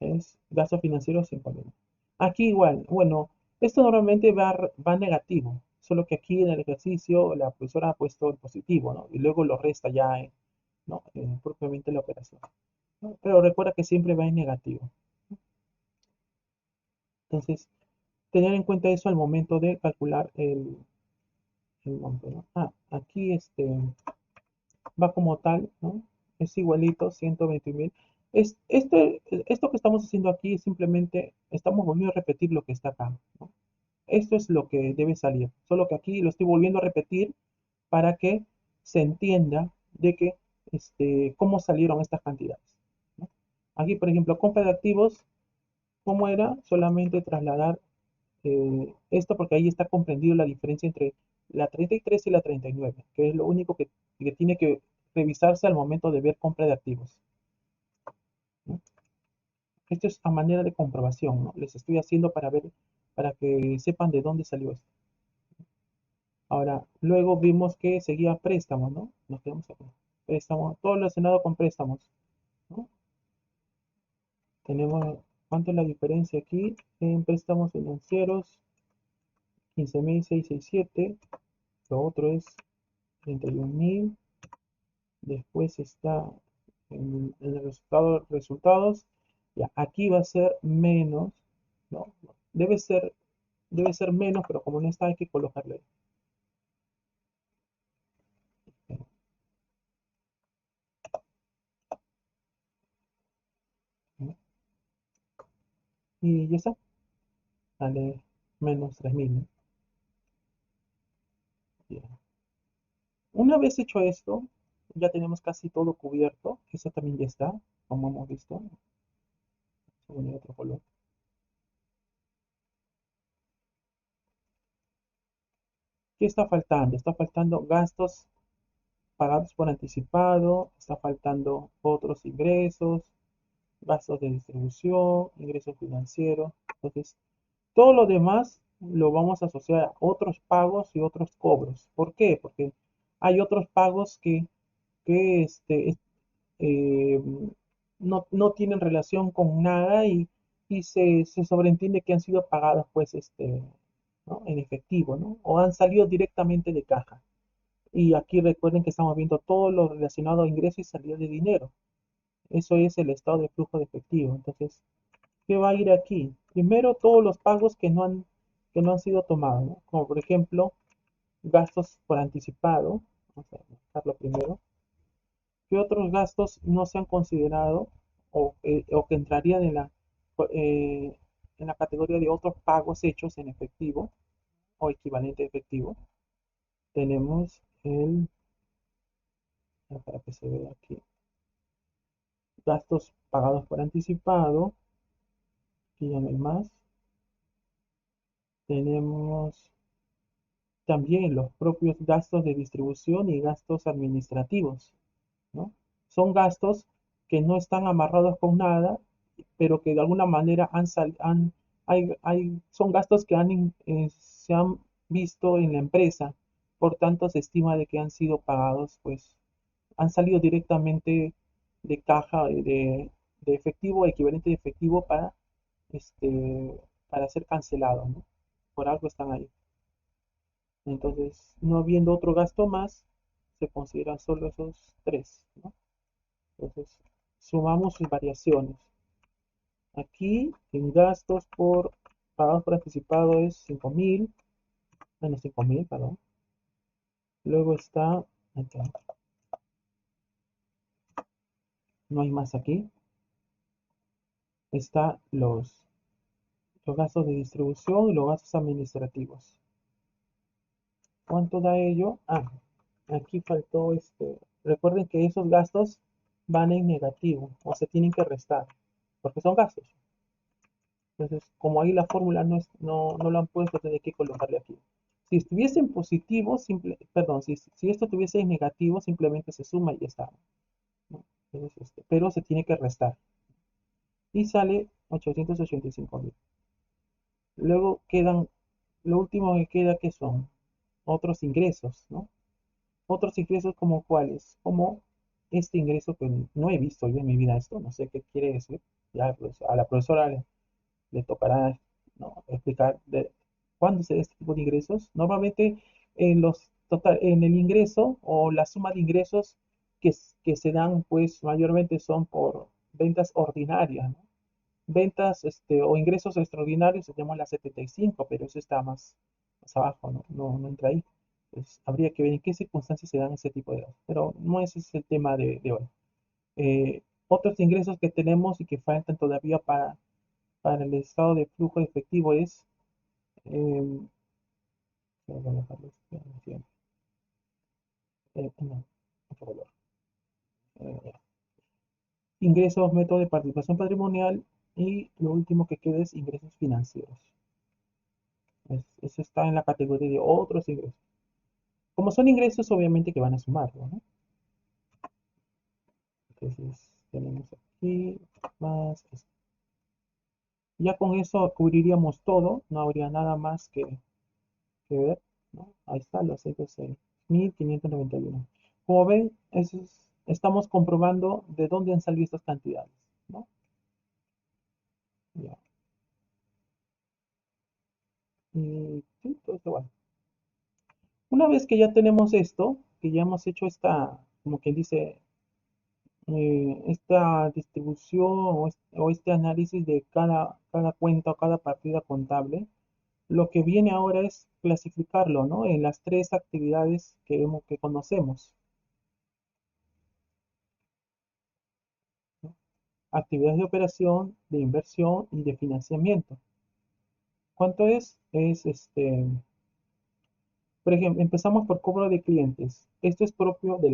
Es gastos financieros sin problema. Aquí igual, bueno, esto normalmente va negativo, solo que aquí en el ejercicio la profesora ha puesto el positivo, ¿no? Y luego lo resta ya, ¿no? Propiamente la operación, ¿no? Pero recuerda que siempre va en negativo. Entonces, tener en cuenta eso al momento de calcular el monto, ¿no? Ah, aquí va como tal, ¿no? Es igualito, 120.000. Esto que estamos haciendo aquí es simplemente, estamos volviendo a repetir lo que está acá, ¿no? Esto es lo que debe salir, solo que aquí lo estoy volviendo a repetir para que se entienda de que, cómo salieron estas cantidades, ¿no? Aquí, por ejemplo, compra de activos, ¿cómo era? Solamente trasladar esto porque ahí está comprendido la diferencia entre la 33 y la 39, que es lo único que tiene que revisarse al momento de ver compra de activos, ¿no? Esto es a manera de comprobación, ¿no? Les estoy haciendo para ver, para que sepan de dónde salió esto. Ahora, luego vimos que seguía préstamos, ¿no? Nos quedamos acá. Préstamos, todo relacionado con préstamos, ¿no? Tenemos, ¿cuánto es la diferencia aquí? En préstamos financieros, 15.667. Lo otro es 31.000. Después está en el resultados. Ya, aquí va a ser menos, ¿no? Debe ser, debe ser menos, pero como no está, hay que colocarle. ¿No? Y ya está, sale menos 3.000, ¿no? Ya. Una vez hecho esto, ya tenemos casi todo cubierto. Eso también ya está, como hemos visto. Según el otro color. ¿Qué está faltando? Está faltando gastos pagados por anticipado, está faltando otros ingresos, gastos de distribución, ingresos financieros. Entonces, todo lo demás lo vamos a asociar a otros pagos y otros cobros. ¿Por qué? Porque hay otros pagos que eh, no tienen relación con nada y se sobreentiende que han sido pagados pues ¿no? En efectivo, ¿no? O han salido directamente de caja. Y aquí recuerden que estamos viendo todo lo relacionado a ingresos y salida de dinero. Eso es el estado de flujo de efectivo. Entonces, ¿qué va a ir aquí? Primero, todos los pagos que no han sido tomados, ¿no? Como por ejemplo, gastos por anticipado. Vamos a buscarlo primero. ¿Qué otros gastos no se han considerado o que entrarían en la categoría de otros pagos hechos en efectivo o equivalente a efectivo? Tenemos para que se vea aquí, gastos pagados por anticipado, aquí ya no hay más. Tenemos también los propios gastos de distribución y gastos administrativos, ¿no? Son gastos que no están amarrados con nada, pero que de alguna manera son gastos que se han visto en la empresa, por tanto se estima de que han sido pagados, pues han salido directamente de caja de efectivo, equivalente de efectivo este, para ser cancelados, ¿no? Por algo están ahí. Entonces, no habiendo otro gasto más, se consideran solo esos tres, ¿no? Entonces, sumamos sus variaciones. Aquí, en gastos pagados por anticipado es 5.000, menos 5.000, perdón. Luego está, aquí, no hay más aquí, está los gastos de distribución y los gastos administrativos. ¿Cuánto da ello? Ah, aquí faltó recuerden que esos gastos van en negativo o se tienen que restar. porque son gastos. Entonces, como ahí la fórmula no lo han puesto, tendré que colocarle aquí. Si estuviese en positivo, perdón, si esto tuviese en negativo, simplemente se suma y ya está, ¿no? Entonces, pero se tiene que restar. Y sale 885.000. Luego lo último que queda que son otros ingresos, ¿no? Otros ingresos como cuáles, como este ingreso que no he visto yo en mi vida esto, no sé qué quiere decir. Ya pues, a la profesora le tocará, ¿no?, explicar cuándo se da este tipo de ingresos. Normalmente en el ingreso o la suma de ingresos que se dan, pues mayormente son por ventas ordinarias, ¿no? Ventas o ingresos extraordinarios se llama la 75, pero eso está más abajo, no entra ahí. Pues habría que ver en qué circunstancias se dan ese tipo de gastos, pero no ese es el tema de hoy. Otros ingresos que tenemos y que faltan todavía para el estado de flujo efectivo es, eh, no, otro valor. Eh, Ingresos, método de participación patrimonial y lo último que queda es ingresos financieros. Eso está en la categoría de otros ingresos. Como son ingresos, obviamente que van a sumarlo, ¿no? Entonces, tenemos aquí más esto. Ya con eso cubriríamos todo, no habría nada más que ver, ¿no? Ahí está, los 106.591. Como ven, estamos comprobando de dónde han salido estas cantidades, ¿no? Ya. Y sí, todo está bueno. Una vez que ya tenemos esto, que ya hemos hecho esta, como quien dice, esta distribución o este análisis de cada cuenta o cada partida contable, lo que viene ahora es clasificarlo, ¿no?, en las tres actividades que conocemos, ¿no? Actividades de operación, de inversión y de financiamiento. ¿Cuánto es? Por ejemplo, empezamos por cobro de clientes. Esto es propio de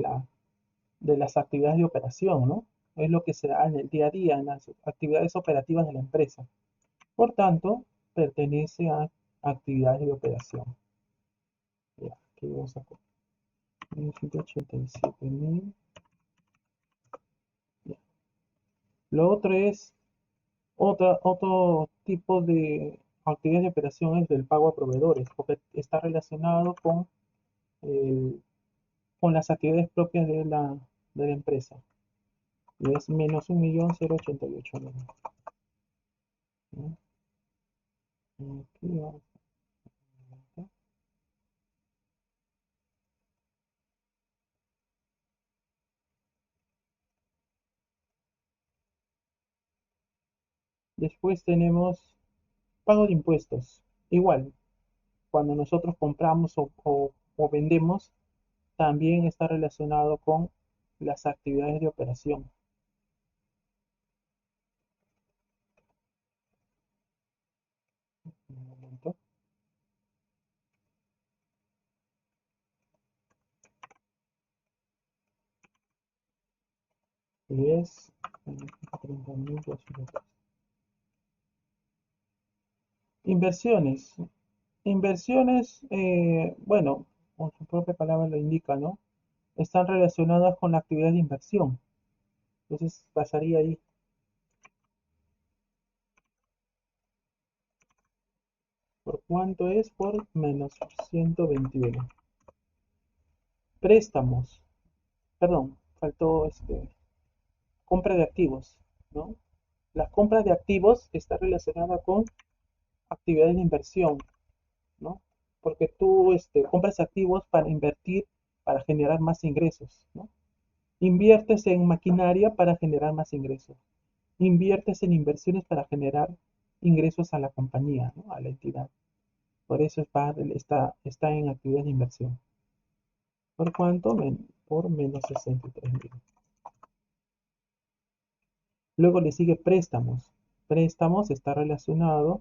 las actividades de operación, ¿no? Es lo que se da en el día a día, en las actividades operativas de la empresa. Por tanto, pertenece a actividades de operación. Ya, aquí vamos a poner 187.000. Ya. Lo otro es otro tipo de actividades de operaciones del pago a proveedores, porque está relacionado con las actividades propias de la empresa. Y es menos 1.088.000. ¿No? Aquí vamos a ver. Después tenemos pago de impuestos. Igual, cuando nosotros compramos o vendemos, también está relacionado con las actividades de operación. Un momento. Y es 30.203. Inversiones. Inversiones, bueno, como su propia palabra lo indica, ¿no? Están relacionadas con la actividad de inversión. Entonces pasaría ahí. ¿Por cuánto es? Por menos 121. Préstamos. Perdón, faltó compra de activos, ¿no? La compra de activos está relacionada con actividades de inversión, ¿no? Porque tú compras activos para invertir, para generar más ingresos, ¿no? Inviertes en maquinaria para generar más ingresos. Inviertes en inversiones para generar ingresos a la compañía, ¿no?, a la entidad. Por eso está en actividades de inversión. ¿Por cuánto? Por menos 63.000. Luego le sigue préstamos. Préstamos está relacionado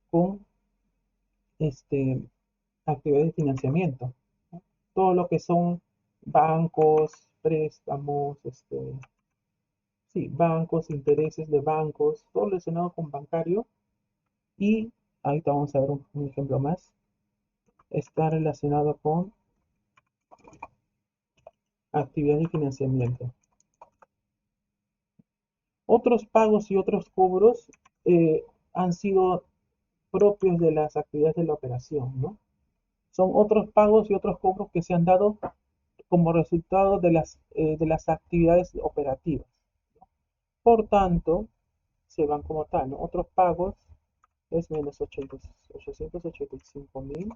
con actividades de financiamiento, ¿no? Todo lo que son bancos, préstamos, Sí, bancos, intereses de bancos, todo relacionado con bancario. Y ahorita vamos a ver un ejemplo más. Está relacionado con actividades de financiamiento. Otros pagos y otros cobros han sido propios de las actividades de la operación, ¿no? Son otros pagos y otros cobros que se han dado como resultado de las actividades operativas. Por tanto, se van como tal, ¿no? Otros pagos es menos 885.000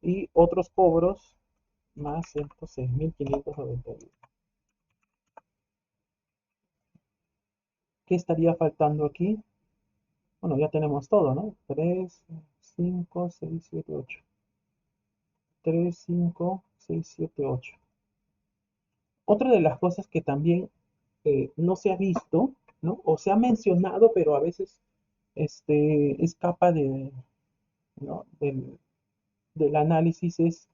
y otros cobros más 106.591. ¿Qué estaría faltando aquí? Bueno, ya tenemos todo, ¿no? 3, 5, 6, 7, 8. 3, 5, 6, 7, 8. Otra de las cosas que también no se ha visto, ¿no? O se ha mencionado, pero a veces escapa ¿no? del análisis es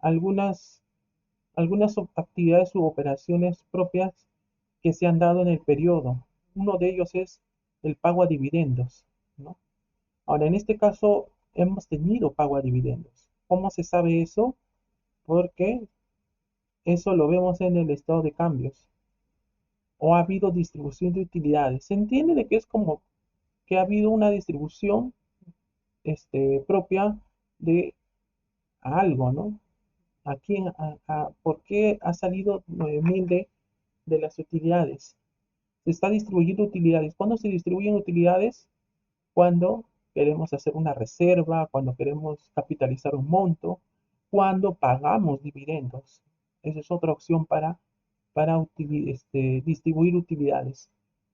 algunas actividades u operaciones propias que se han dado en el periodo. Uno de ellos es el pago a dividendos, ¿no? Ahora, en este caso, hemos tenido pago a dividendos. ¿Cómo se sabe eso? Porque eso lo vemos en el estado de cambios. O ha habido distribución de utilidades. Se entiende de que es como que ha habido una distribución propia de algo, ¿no? Aquí, ¿por qué ha salido 9.000 de las utilidades? Se está distribuyendo utilidades. ¿Cuándo se distribuyen utilidades? Cuando queremos hacer una reserva, cuando queremos capitalizar un monto, cuando pagamos dividendos. Esa es otra opción para distribuir utilidades.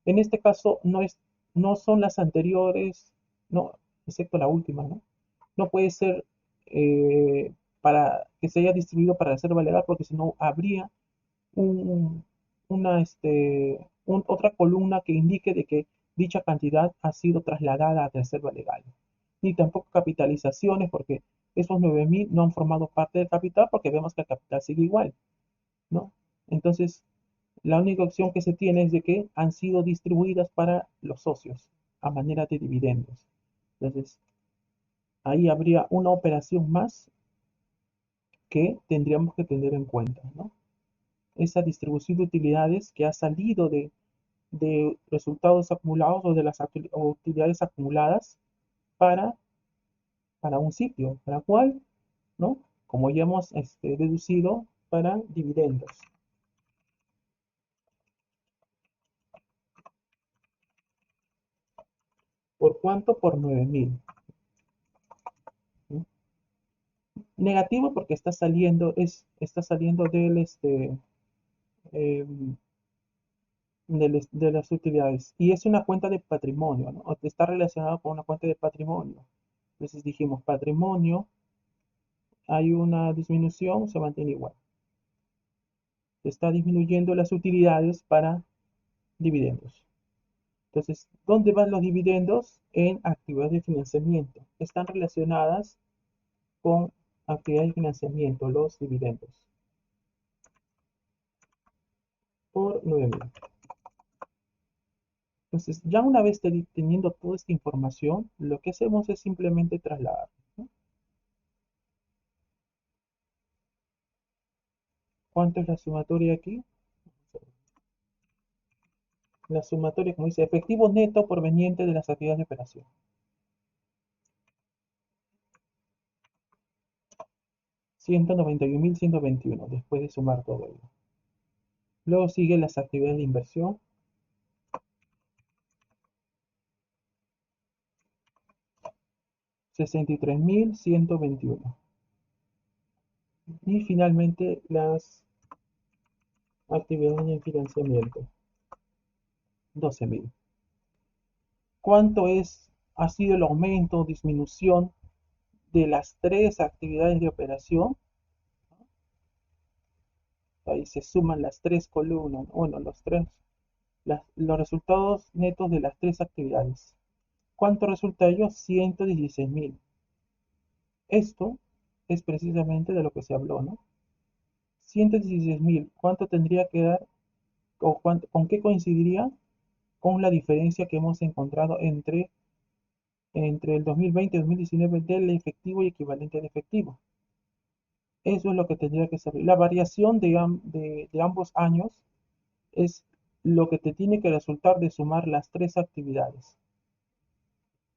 En este caso no son las anteriores, no, excepto la última, ¿no? No puede ser para que se haya distribuido para reserva legal, porque si no habría un, otra columna que indique de que dicha cantidad ha sido trasladada a reserva legal. Ni tampoco capitalizaciones, porque esos 9.000 no han formado parte del capital, porque vemos que el capital sigue igual, ¿no? Entonces, la única opción que se tiene es de que han sido distribuidas para los socios a manera de dividendos. Entonces, ahí habría una operación más que tendríamos que tener en cuenta, ¿no? Esa distribución de utilidades que ha salido de resultados acumulados o de las utilidades acumuladas para, para un sitio, para cuál, ¿no? Como ya hemos deducido, para dividendos. ¿Por cuánto? Por 9.000. ¿No? Negativo porque está saliendo eh, de las utilidades. Y es una cuenta de patrimonio, ¿no? O está relacionado con una cuenta de patrimonio. Entonces dijimos patrimonio, hay una disminución, se mantiene igual. Se está disminuyendo las utilidades para dividendos. Entonces, ¿dónde van los dividendos? En actividades de financiamiento. Están relacionadas con actividades de financiamiento, los dividendos. Por 9.000. Entonces, ya una vez teniendo toda esta información, lo que hacemos es simplemente trasladar, ¿no? ¿Cuánto es la sumatoria aquí? La sumatoria, como dice, efectivo neto proveniente de las actividades de operación. 191.121 después de sumar todo ello. Luego siguen las actividades de inversión. 63.121. Y finalmente las actividades de financiamiento. 12.000. ¿Cuánto ha sido el aumento o disminución de las tres actividades de operación? Ahí se suman las tres columnas, bueno, los resultados netos de las tres actividades. ¿Cuánto resulta ello? 116.000. Esto es precisamente de lo que se habló, ¿no? 116.000. ¿Cuánto tendría que dar ¿Con qué coincidiría? Con la diferencia que hemos encontrado entre el 2020 y 2019 del efectivo y equivalente al efectivo. Eso es lo que tendría que ser. La variación de ambos años es lo que te tiene que resultar de sumar las tres actividades.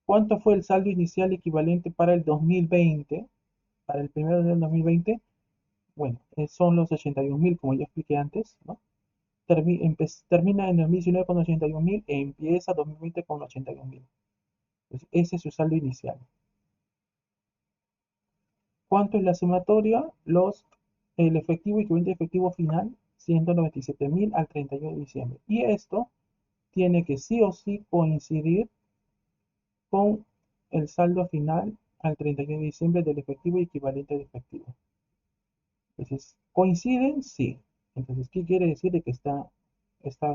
¿Cuánto fue el saldo inicial equivalente para el 2020? Para el primero del 2020, bueno, son los 81.000, como ya expliqué antes, ¿no? Termina en 2019 con 81.000 e empieza 2020 con 81.000. Entonces, ese es su saldo inicial. ¿Cuánto es la sumatoria? El efectivo equivalente efectivo final, 197.000 al 31 de diciembre. Y esto tiene que sí o sí coincidir con el saldo final al 31 de diciembre del efectivo y equivalente de efectivo. Entonces, ¿coinciden? Sí. Entonces, ¿qué quiere decir de que está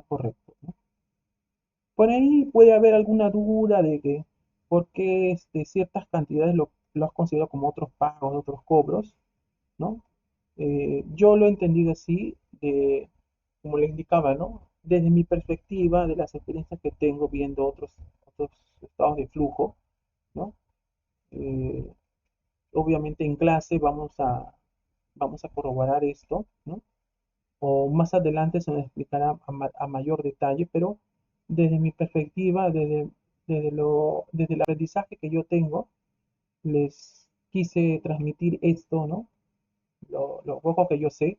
correcto, ¿no? Por ahí puede haber alguna duda de que por qué ciertas cantidades lo has considerado como otros pagos, otros cobros, ¿no? Yo lo he entendido así, como le indicaba, ¿no? Desde mi perspectiva, de las experiencias que tengo viendo otros estados de flujo, ¿no? Eh, Obviamente en clase vamos a corroborar esto, ¿no? O más adelante se nos explicará a mayor detalle, pero desde mi perspectiva, desde el aprendizaje que yo tengo, les quise transmitir esto, ¿no? Lo poco que yo sé,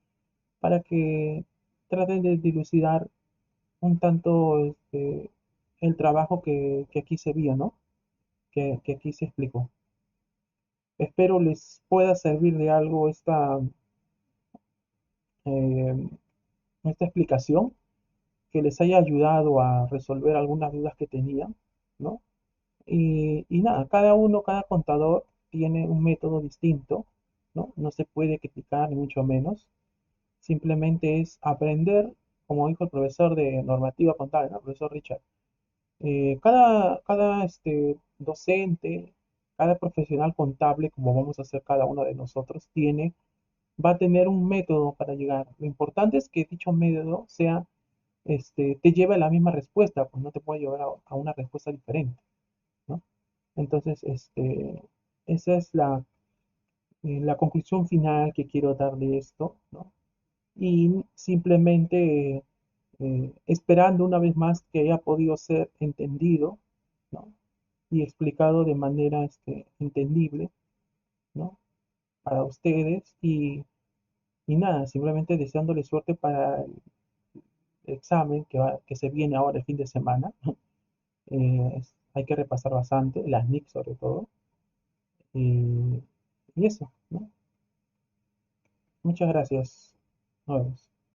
para que traten de dilucidar un tanto el trabajo que aquí se vio, ¿no? Que aquí se explicó. Espero les pueda servir de algo eh, esta explicación, que les haya ayudado a resolver algunas dudas que tenían, ¿no? Y nada, cada contador tiene un método distinto, ¿no? No se puede criticar ni mucho menos. Simplemente es aprender, como dijo el profesor de normativa contable, ¿no? El profesor Richard. Cada docente, cada profesional contable, como vamos a hacer cada uno de nosotros, va a tener un método para llegar. Lo importante es que dicho método te lleve a la misma respuesta, pues no te puede llevar a una respuesta diferente, ¿no? Entonces, esa es la conclusión final que quiero dar de esto, ¿no? Y simplemente esperando una vez más que haya podido ser entendido, ¿no? Y explicado de manera entendible, ¿no? Para ustedes y nada, simplemente deseándole suerte para el examen que se viene ahora el fin de semana. Hay que repasar bastante, las NIC sobre todo, y, y eso, ¿no? Muchas gracias. Nos vemos.